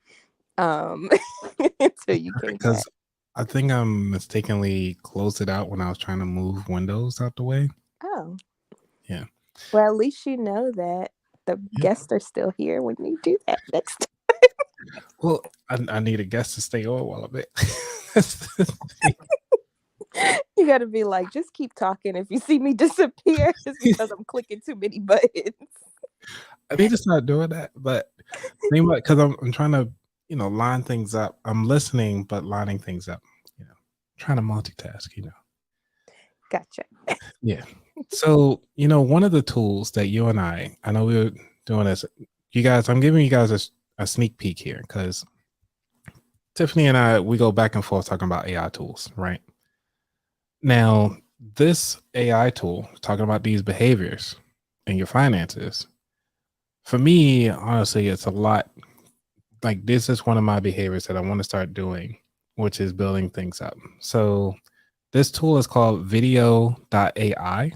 Until you came back. Because I think I mistakenly closed it out when I was trying to move windows out the way. Oh. Yeah. Well, at least you know that the guests are still here when you do that next time. Well, I need a guest to stay on while I'm at. You got to be like, just keep talking. If you see me disappear, it's because I'm clicking too many buttons. I need to start doing that, but because I'm trying to, line things up. I'm listening, but lining things up. Trying to multitask. Gotcha. Yeah. So one of the tools that you and I know we were doing this. You guys, I'm giving you guys a sneak peek here because Tiffany and I we go back and forth talking about AI tools, right? Now, this AI tool talking about these behaviors and your finances. For me, honestly, it's a lot. Like this is one of my behaviors that I want to start doing, which is building things up. So this tool is called video.ai.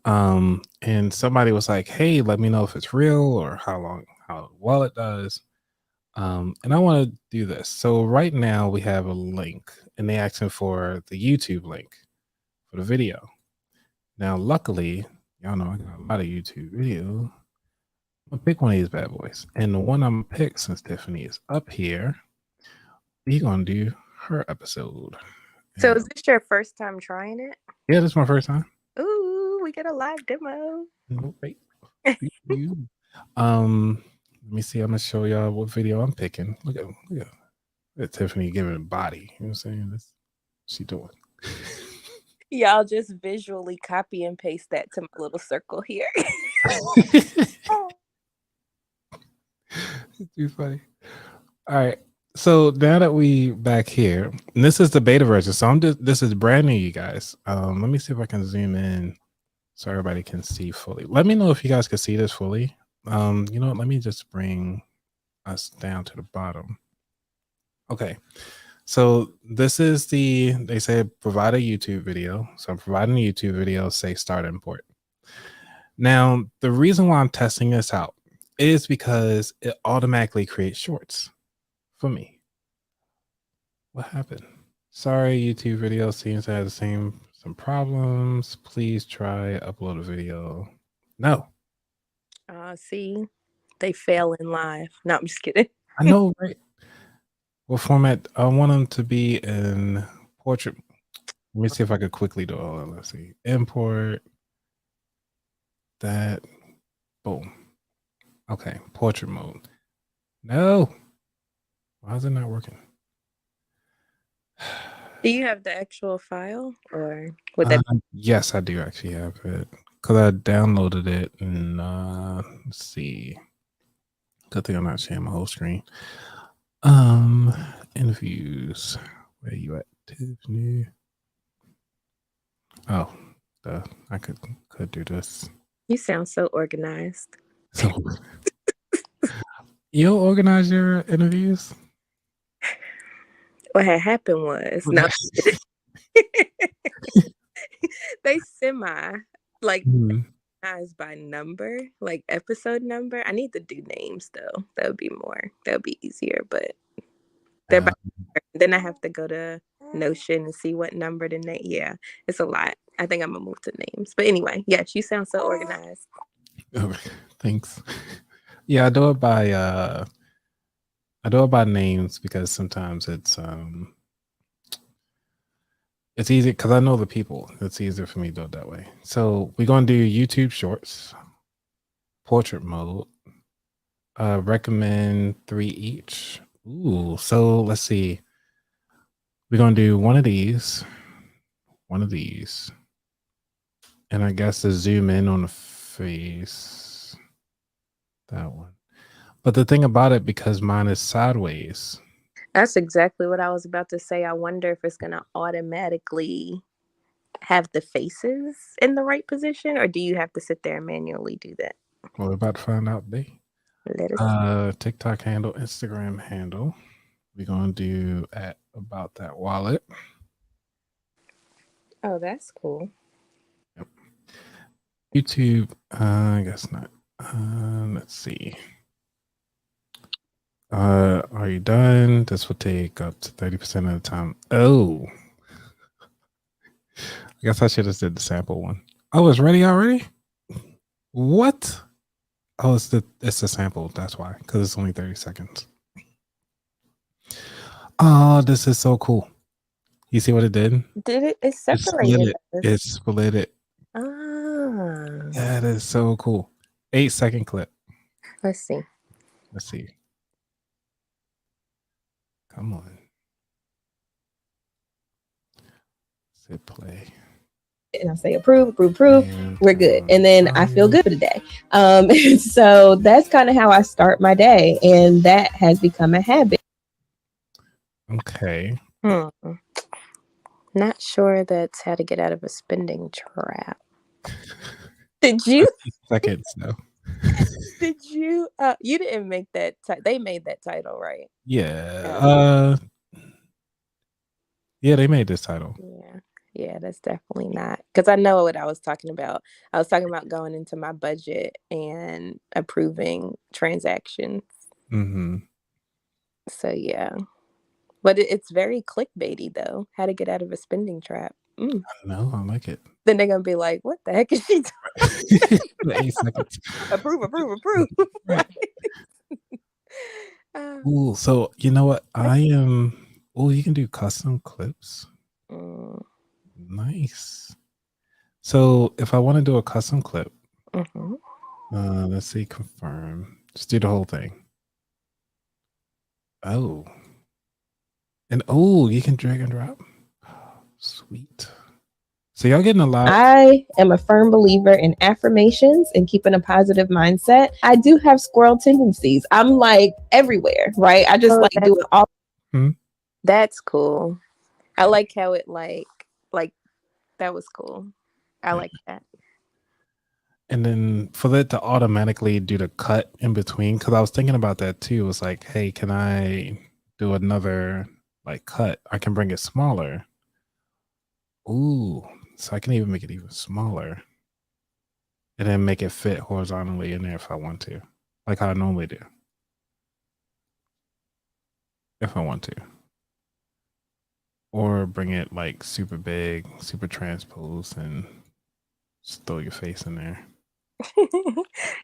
And somebody was like, hey, let me know if it's real or how well it does. And I want to do this. So right now we have a link and they asking for the YouTube link for the video. Now, luckily, y'all know I got a lot of YouTube video. I'll pick one of these bad boys. And the one I'm gonna pick, since Tiffany is up here, we're gonna do her episode. So is this your first time trying it? Yeah, this is my first time. Ooh, we get a live demo. Wait. Let me see. I'm gonna show y'all what video I'm picking. Look at Tiffany giving a body. You know what I'm saying? That's what she doing. Y'all just visually copy and paste that to my little circle here. It's too funny. All right. So now that we back here, and this is the beta version. So this is brand new, you guys. Let me see if I can zoom in so everybody can see fully. Let me know if you guys can see this fully. You know what? Let me just bring us down to the bottom. Okay. So this is they say provide a YouTube video. So I'm providing a YouTube video, say start import. Now, the reason why I'm testing this out is because it automatically creates shorts for me. What happened? Sorry, YouTube video seems to have some problems. Please try upload a video. No. See, they fail in live. No, I'm just kidding. I know, right? What format? I want them to be in portrait. Let me see if I could quickly do all. Let's see. Import that. Boom. Okay. Portrait mode. No. Why is it not working? Do you have the actual file, or would that? Yes, I do actually have it because I downloaded it. And let's see. Good thing I'm not sharing my whole screen. Interviews. Where you at, Tiffany? Oh, I could do this. You sound so organized. So, you organize your interviews? What had happened was no, they semi like organized by number, like episode number. I need to do names though. That would be easier, but they're by then I have to go to Notion and see what number the name. Yeah, it's a lot. I think I'm gonna move to names. But anyway, yes, you sound so organized. Okay, thanks. Yeah, I do it by names because sometimes it's easy because I know the people. It's easier for me to do it that way. So we're gonna do YouTube Shorts, portrait mode. Recommend 3 each. Ooh, so let's see. We're gonna do one of these, and I guess to zoom in on the face. That one. But the thing about it, because mine is sideways. That's exactly what I was about to say. I wonder if it's gonna automatically have the faces in the right position, or do you have to sit there and manually do that? Well, we're about to find out, B. Let us TikTok handle, Instagram handle. We're gonna do at about that wallet. Oh, that's cool. Yep. YouTube, I guess not. Let's see. Are you done? This will take up to 30% of the time. Oh, I guess I should have did the sample one. Oh, it's ready already? What? Oh, it's the sample. That's why, because it's only 30 seconds. Oh, this is so cool. You see what it did? Did it? It It split separated it. us. It split it. Ah. That is so cool. 8-second clip. Let's see. Let's see. Come on. Hit play. And I say approve, we're good. And then I feel good for the day. So that's kind of how I start my day. And that has become a habit. Okay. Not sure that's how to get out of a spending trap. Did you? Seconds though. Did you? You didn't make that. They made that title, right? Yeah. Yeah, they made this title. Yeah, that's definitely not, because I know what I was talking about. I was talking about going into my budget and approving transactions. Mm-hmm. So yeah, but it's very clickbaity though. How to get out of a spending trap. I know, I like it. Then they're gonna be like, "What the heck is she talking?" 8 seconds. Approve. Right. Ooh, so you know what? I am. Oh, you can do custom clips. Nice. So if I want to do a custom clip, let's see, confirm. Just do the whole thing. Oh. And you can drag and drop. Sweet. So y'all getting a lot. I am a firm believer in affirmations and keeping a positive mindset. I do have squirrel tendencies. I'm like everywhere, right? I just like doing all. That's cool. I like how it like that was cool. I like that. And then for that to automatically do the cut in between, because I was thinking about that too. It was like, hey, can I do another like cut? I can bring it smaller. Ooh, so I can even make it even smaller. And then make it fit horizontally in there if I want to. Like how I normally do. If I want to. Or bring it like super big, super transposed, and just throw your face in there.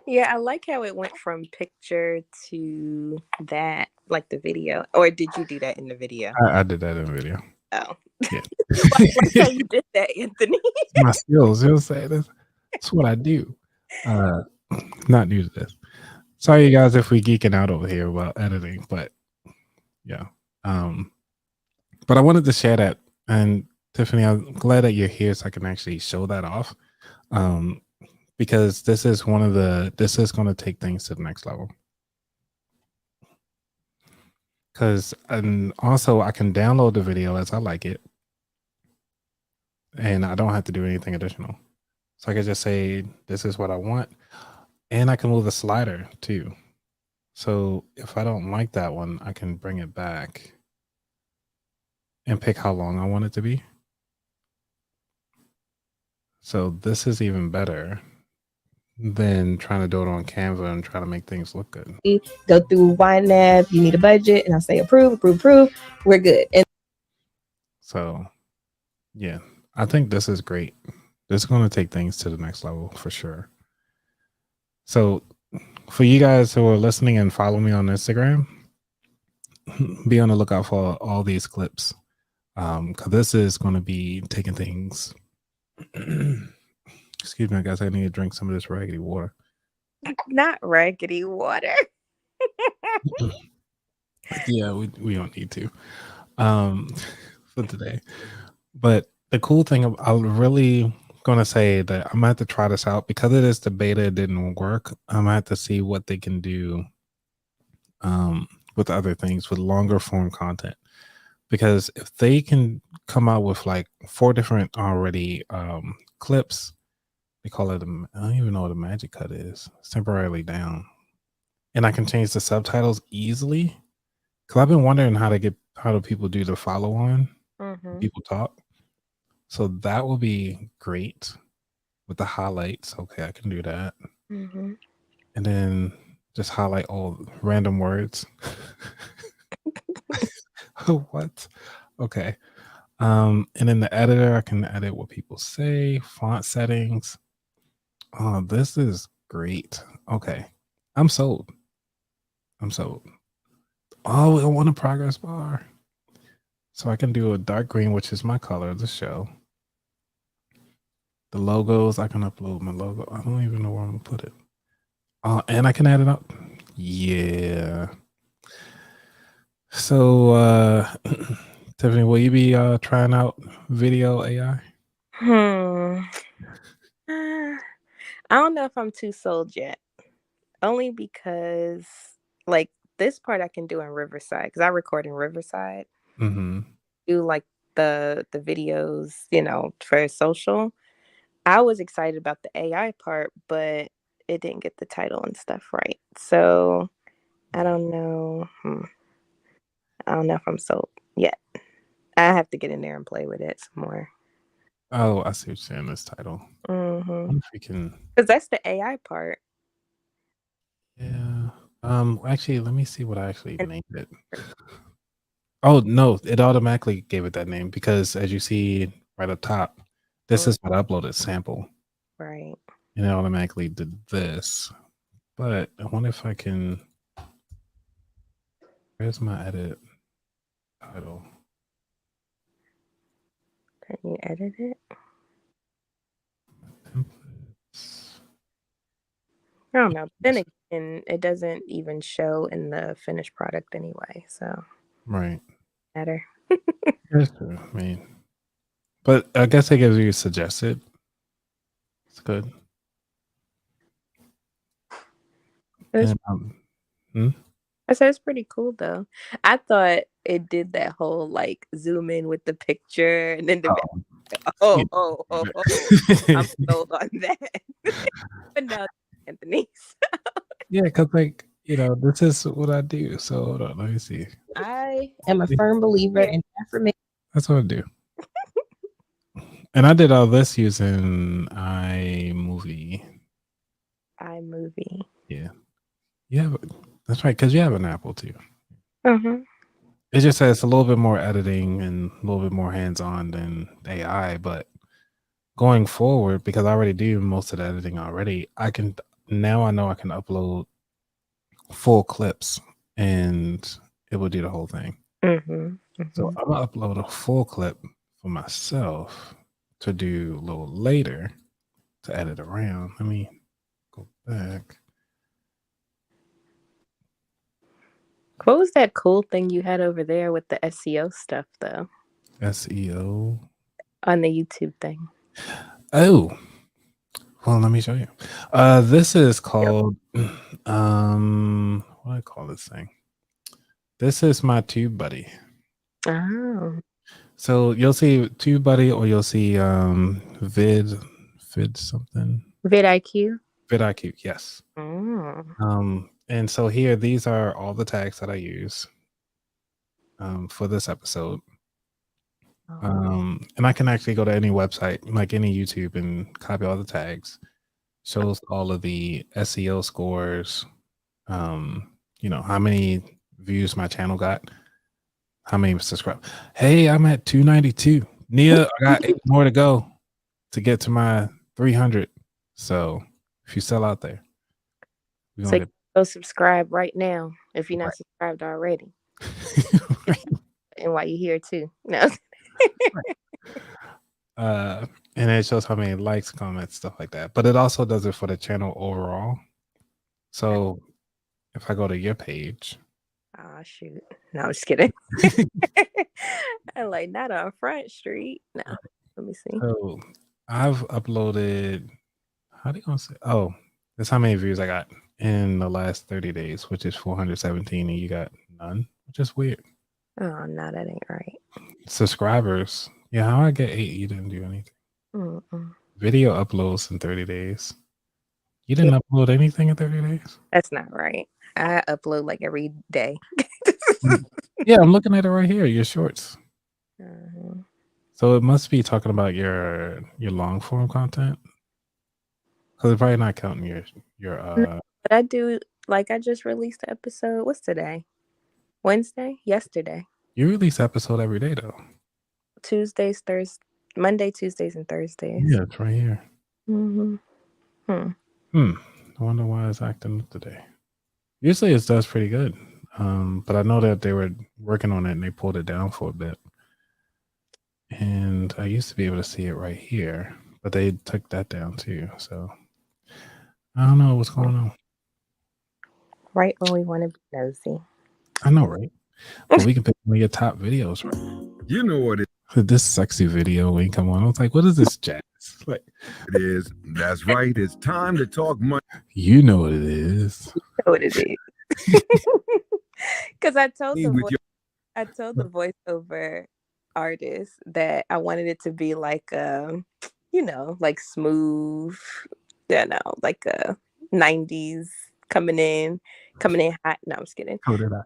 Yeah, I like how it went from picture to that, like the video. Or did you do that in the video? I did that in the video. Oh. Yeah. Like how you did that, Anthony. My skills, you'll say that's what I do. Not new to this. Sorry, you guys, if we geeking out over here about editing, but yeah. But I wanted to share that, and Tiffany, I'm glad that you're here so I can actually show that off. Because this is going to take things to the next level. And also I can download the video as I like it, and I don't have to do anything additional. So I can just say, this is what I want. And I can move the slider too. So if I don't like that one, I can bring it back and pick how long I want it to be. So this is even better than trying to do it on Canva and try to make things look good. Go through YNAB, you need a budget, and I'll say approve, we're good. And so yeah, I think this is great. This is going to take things to the next level for sure. So for you guys who are listening and follow me on Instagram, be on the lookout for all these clips. Because this is going to be taking things. Excuse me, guys. I need to drink some of this raggedy water. Not raggedy water. Yeah, we don't need to for today. But the cool thing, I'm really going to say that I'm going to have to try this out because it is the beta. It didn't work. I'm going to have to see what they can do with other things, with longer form content. Because if they can come out with like 4 different already clips, they call it, I don't even know what a magic cut is. It's temporarily down. And I can change the subtitles easily. Because I've been wondering how do people do the follow on, people talk. So that will be great with the highlights. Okay, I can do that. And then just highlight all random words. What? Okay. And in the editor, I can edit what people say, font settings. Oh, this is great. Okay. I'm sold. Oh, I want a progress bar. So I can do a dark green, which is my color of the show. The logos, I can upload my logo. I don't even know where I'm gonna put it. And I can add it up. Yeah. So Tiffany, will you be trying out video AI? I don't know if I'm too sold yet. Only because like this part I can do in Riverside because I record in Riverside. Mm-hmm. Do like the videos, for social. I was excited about the AI part, but it didn't get the title and stuff right. So I don't know. I don't know if I'm sold yet. I have to get in there and play with it some more. Oh, I see what you're saying. This title. Mm-hmm. If we can, because that's the AI part. yeah. Actually, let me see what I actually named it. Oh no, it automatically gave it that name because, as you see right up top, this is what I uploaded sample. Right. And it automatically did this. But I wonder if I can. Where's my edit title? Can you edit it? Templates. I don't know. Then again, it doesn't even show in the finished product anyway. So Right. Matter. That's true. I mean, but I guess it gives you suggested. It's good. And, I said it's pretty cool though. I thought it did that whole like zoom in with the picture and then the I'm sold on that. But no, Anthony. Yeah, because this is what I do. So hold on, let me see. I am a firm believer in affirmation. That's what I do. And I did all this using iMovie. Yeah. That's right, because you have an Apple too. Mm-hmm. It just says a little bit more editing and a little bit more hands-on than AI, but going forward, because I already do most of the editing already, I know I can upload full clips and it will do the whole thing. So I'm gonna upload a full clip for myself to do a little later to edit around. Let me go back. What was that cool thing you had over there with the SEO stuff though? SEO on the YouTube thing. Oh, well, let me show you. This is called what do I call this thing? This is my TubeBuddy. Oh. So you'll see TubeBuddy or you'll see vid something. vidIQ. vidIQ, yes. And so here, these are all the tags that I use for this episode. And I can actually go to any website, like any YouTube, and copy all the tags. Shows all of the SEO scores. How many views my channel got, how many subscribers. Hey, I'm at 292. Nia, I got 8 more to go to get to my 300. So if you sell out there, so go subscribe right now if you're not subscribed already. And while you're here too. No. And it shows how many likes, comments, stuff like that. But it also does it for the channel overall. So if I go to your page. Oh shoot. No, I'm just kidding. I'm like, not on Front Street. No. Let me see. So I've uploaded, how do you want to say? Oh, that's how many views I got in the last 30 days, which is 417, and you got none, which is weird. Oh, no, that ain't right. Subscribers. Yeah, how I get 8, you didn't do anything. Video uploads in 30 days. You didn't upload anything in 30 days? That's not right. I upload like every day. Yeah, I'm looking at it right here, your shorts. So it must be talking about your long form content. Because it's probably not counting your But I do Like I just released the episode. What's today? Wednesday? Yesterday. You release episode every day though. Tuesdays, Thursdays, Monday, Tuesdays, and Thursdays. Yeah, it's right here. Mm-hmm. I wonder why it's acting up today. Usually it does pretty good. But I know that they were working on it and they pulled it down for a bit. And I used to be able to see it right here, but they took that down too. So I don't know what's going on. Right when we want to be nosy. I know, right? But we can pick one of your top videos, right? You know what it This sexy video when you come on. I was like, what is this jazz? Like, is. That's right. It's time to talk money. you know what it is. You know what it is. Because I told the voiceover artist that I wanted it to be like like smooth, like a 90s coming in hot. No, I'm just kidding. Oh, did I?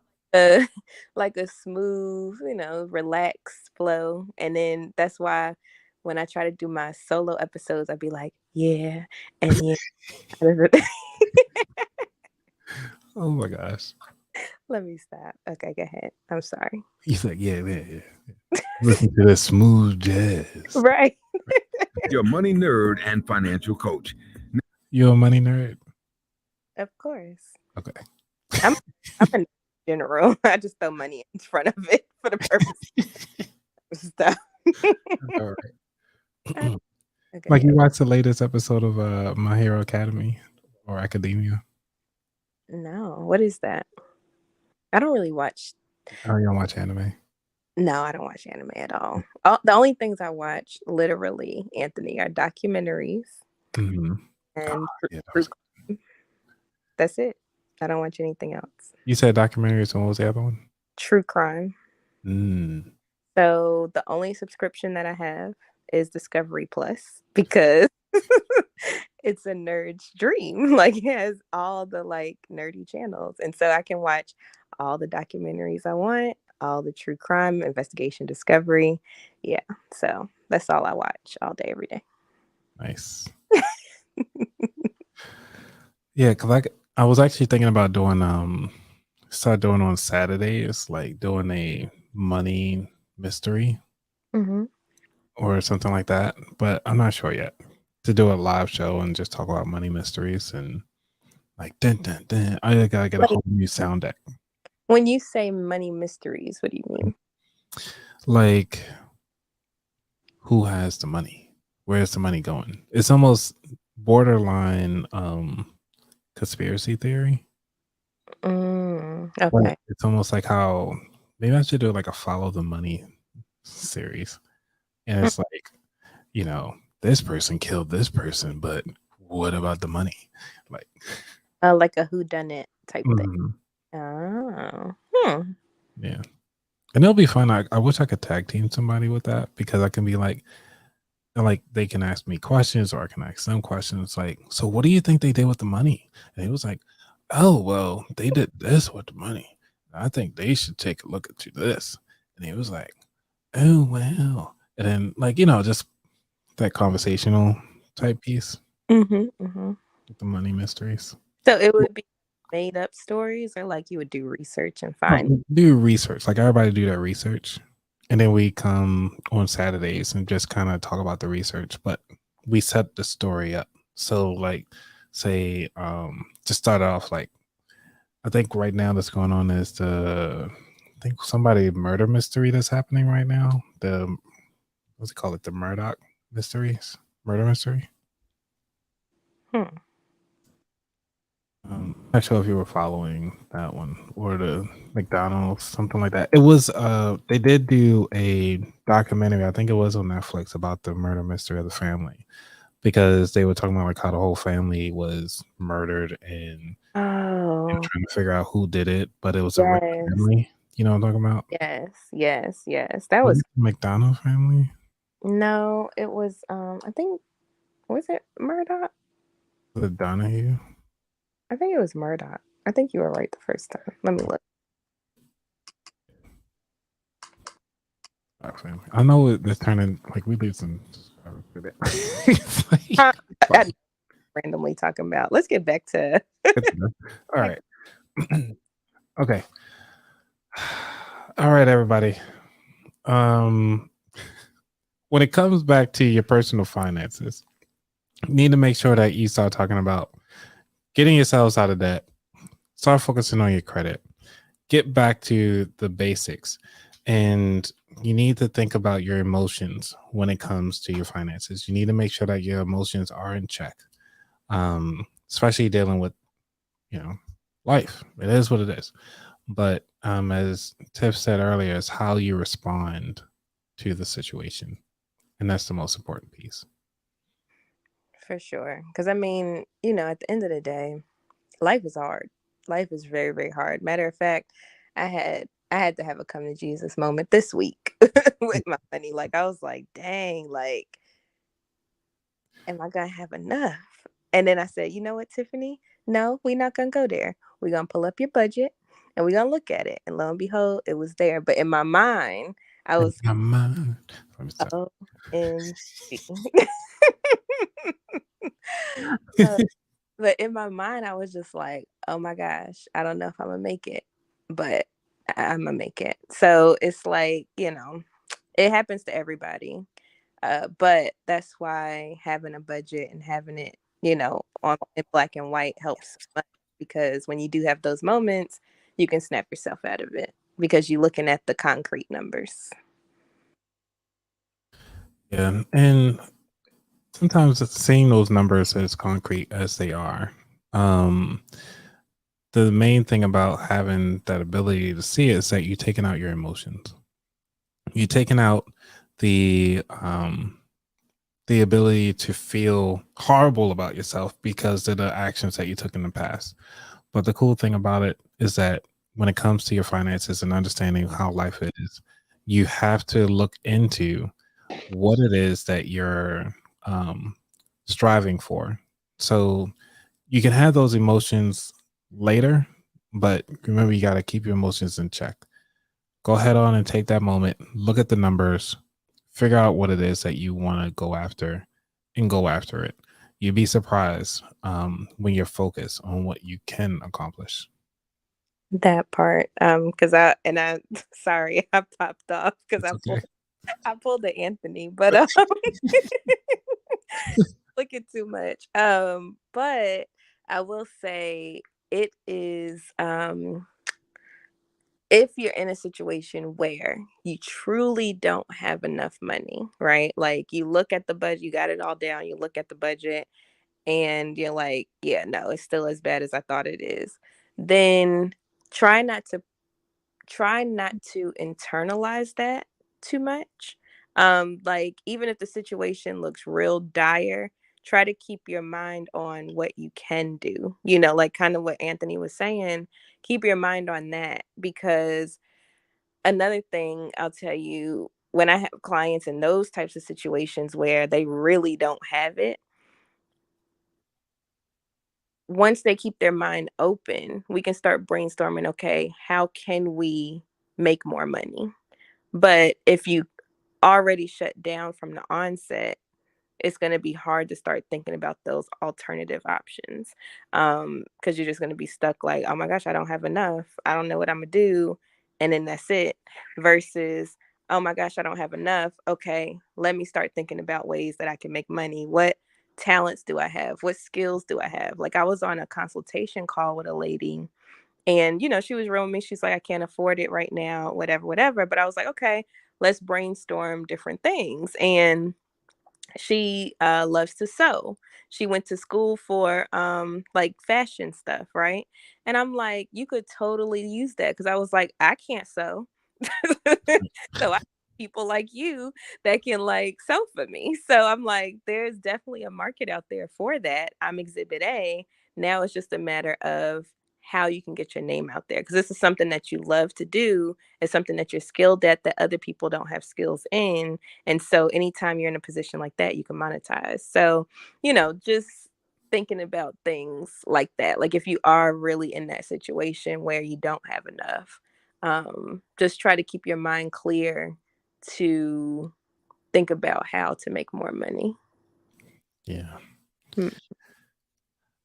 Like a smooth, relaxed flow. And then that's why when I try to do my solo episodes, I'd be like, yeah, and yeah. Oh my gosh. Let me stop. Okay, go ahead. I'm sorry. He's like, yeah. Listen to the smooth jazz. Right. Your money nerd and financial coach. You a money nerd? Of course. Okay. I'm a nerd in general. I just throw money in front of it for the purpose of stuff. All right. Okay. Like you watched the latest episode of My Hero Academy or Academia? No. What is that? I don't really watch. Oh, you don't watch anime? No, I don't watch anime at all. The only things I watch, literally, Anthony, are documentaries Mm-hmm. and Yeah, true crime. That's it. I don't watch anything else. you said documentaries, and what was the other one? True crime. So the only subscription that I have is Discovery Plus because it's a nerd's dream. Like it has all the like nerdy channels. And so I can watch all the documentaries I want, all the true crime, investigation, discovery. Yeah. So that's all I watch all day, every day. Nice. Yeah, because I was actually thinking about doing start doing on Saturdays, like doing a money mystery Mm-hmm. or something like that. But I'm not sure yet. To do a live show and just talk about money mysteries and like dun dun dun. I gotta get a whole new sound deck. When you say money mysteries, what do you mean? Like, who has the money? Where's the money going? It's almost borderline conspiracy theory. Okay. Like, it's almost like how maybe I should do like a follow the money series. And it's like, this person killed this person, but what about the money? Like a whodunit type thing. mhm. Oh. Yeah. And it'll be fun. I wish I could tag team somebody with that because I can be like they can ask me questions or I can ask them questions like, so what do you think they did with the money? And it was like, oh, well, they did this with the money. I think they should take a look at this. And he was like, oh, well. And then just that conversational type piece with the money mysteries. So it would be made up stories or like you would do research and find Do research. Like everybody do their research. And then we come on Saturdays and just kind of talk about the research, but we set the story up. So like say to start off, like I think right now that's going on is somebody murder mystery that's happening right now. What's it called? The Murdoch mysteries? Murder mystery? Not sure if you were following that one or the McDonald's, something like that. It was they did do a documentary, I think it was on Netflix, about the murder mystery of the family because they were talking about like how the whole family was murdered and trying to figure out who did it, but it was a rich family. You know what I'm talking about? Yes. That was McDonald family? No, it was I think was it Murdoch? Was it Donahue? I think it was Murdoch. I think you were right the first time. Let me look. I know it's turning like we lose some subscribers for that. Randomly talking about. Let's get back to All right. Okay. All right, everybody. When it comes back to your personal finances, you need to make sure that you start talking about getting yourselves out of debt, start focusing on your credit, get back to the basics, and you need to think about your emotions when it comes to your finances. You need to make sure that your emotions are in check, especially dealing with, life. It is what it is. But as Tiff said earlier, it's how you respond to the situation. And that's the most important piece. For sure. Because I mean, at the end of the day, life is hard. Life is very, very hard. Matter of fact, I had to have a come to Jesus moment this week with my money. Like I was like, dang, like, am I gonna have enough? And then I said, you know what, Tiffany? No, we're not gonna go there. We're gonna pull up your budget and we're gonna look at it. And lo and behold, it was there. But in my mind, I was OMG. Uh, but in my mind, I was just like, oh my gosh, I don't know if I'm gonna make it, but I'm gonna make it. So it's like, it happens to everybody. But that's why having a budget and having it, on in black and white helps so much, because when you do have those moments, you can snap yourself out of it because you're looking at the concrete numbers. Yeah. And sometimes it's seeing those numbers as concrete as they are. The main thing about having that ability to see it is that you're taking out your emotions. You're taking out the ability to feel horrible about yourself because of the actions that you took in the past. But the cool thing about it is that when it comes to your finances and understanding how life is, you have to look into what it is that you're striving for. So you can have those emotions later, but remember, you got to keep your emotions in check. Go ahead on and take that moment, look at the numbers, figure out what it is that you want to go after, and go after it. You'd be surprised when you're focused on what you can accomplish. That part, because I sorry, I popped off because I pulled the Anthony, but looking too much. But I will say it is if you're in a situation where you truly don't have enough money, right? Like you look at the budget, you got it all down, you look at the budget and you're like, yeah, no, it's still as bad as I thought it is. Then try not to internalize that too much. Like even if the situation looks real dire, try to keep your mind on what you can do, like kind of what Anthony was saying. Keep your mind on that, because another thing I'll tell you, when I have clients in those types of situations where they really don't have it, once they keep their mind open, we can start brainstorming, okay, how can we make more money? But if you already shut down from the onset, it's going to be hard to start thinking about those alternative options, because you're just going to be stuck like, oh my gosh, I don't have enough. I don't know what I'm going to do. And then that's it. Versus, oh my gosh, I don't have enough. Okay, let me start thinking about ways that I can make money. What talents do I have? What skills do I have? Like I was on a consultation call with a lady and, she was real with me. She's like, I can't afford it right now, whatever, whatever. But I was like, okay, let's brainstorm different things. And she loves to sew. She went to school for like fashion stuff, right? And I'm like, you could totally use that, because I was like, I can't sew. So I people like you that can like sew for me. So I'm like, there's definitely a market out there for that. I'm exhibit A. Now it's just a matter of how you can get your name out there, because this is something that you love to do. It's something that you're skilled at that other people don't have skills in. And so anytime you're in a position like that, you can monetize. So, just thinking about things like that. Like if you are really in that situation where you don't have enough, just try to keep your mind clear to think about how to make more money. Yeah. Hmm.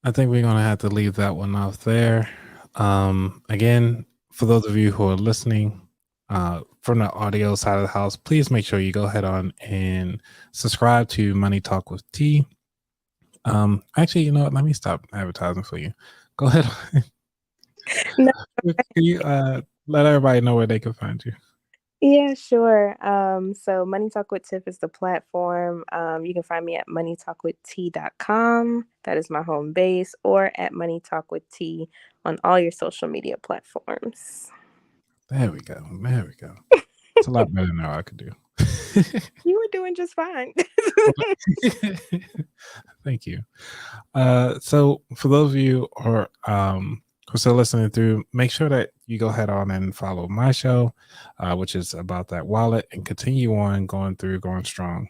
I think we're going to have to leave that one off there. Again, for those of you who are listening from the audio side of the house, please make sure you go ahead on and subscribe to Money Talk with T. Actually, you know what? Let me stop advertising for you. Go ahead. No. Can you let everybody know where they can find you? Yeah, sure. So Money Talk with Tiff is the platform. You can find me at moneytalkwitht.com. That is my home base, or at Money Talk with T on all your social media platforms. There we go. There we go. It's a lot better than I could do. You were doing just fine. Thank you. So for those of you who are still listening through, make sure that you go ahead on and follow my show, which is about that wallet, and continue on going strong.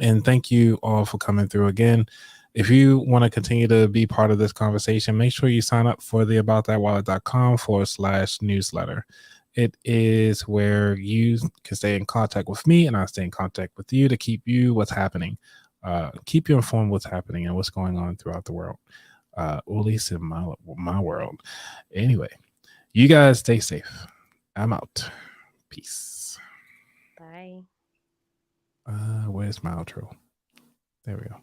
And thank you all for coming through again. If you want to continue to be part of this conversation, make sure you sign up for the aboutthatwallet.com/newsletter. It is where you can stay in contact with me, and I stay in contact with you to keep you keep you informed what's happening and what's going on throughout the world, or at least in my world. Anyway, you guys stay safe. I'm out. Peace. Bye. Where's my outro? There we go.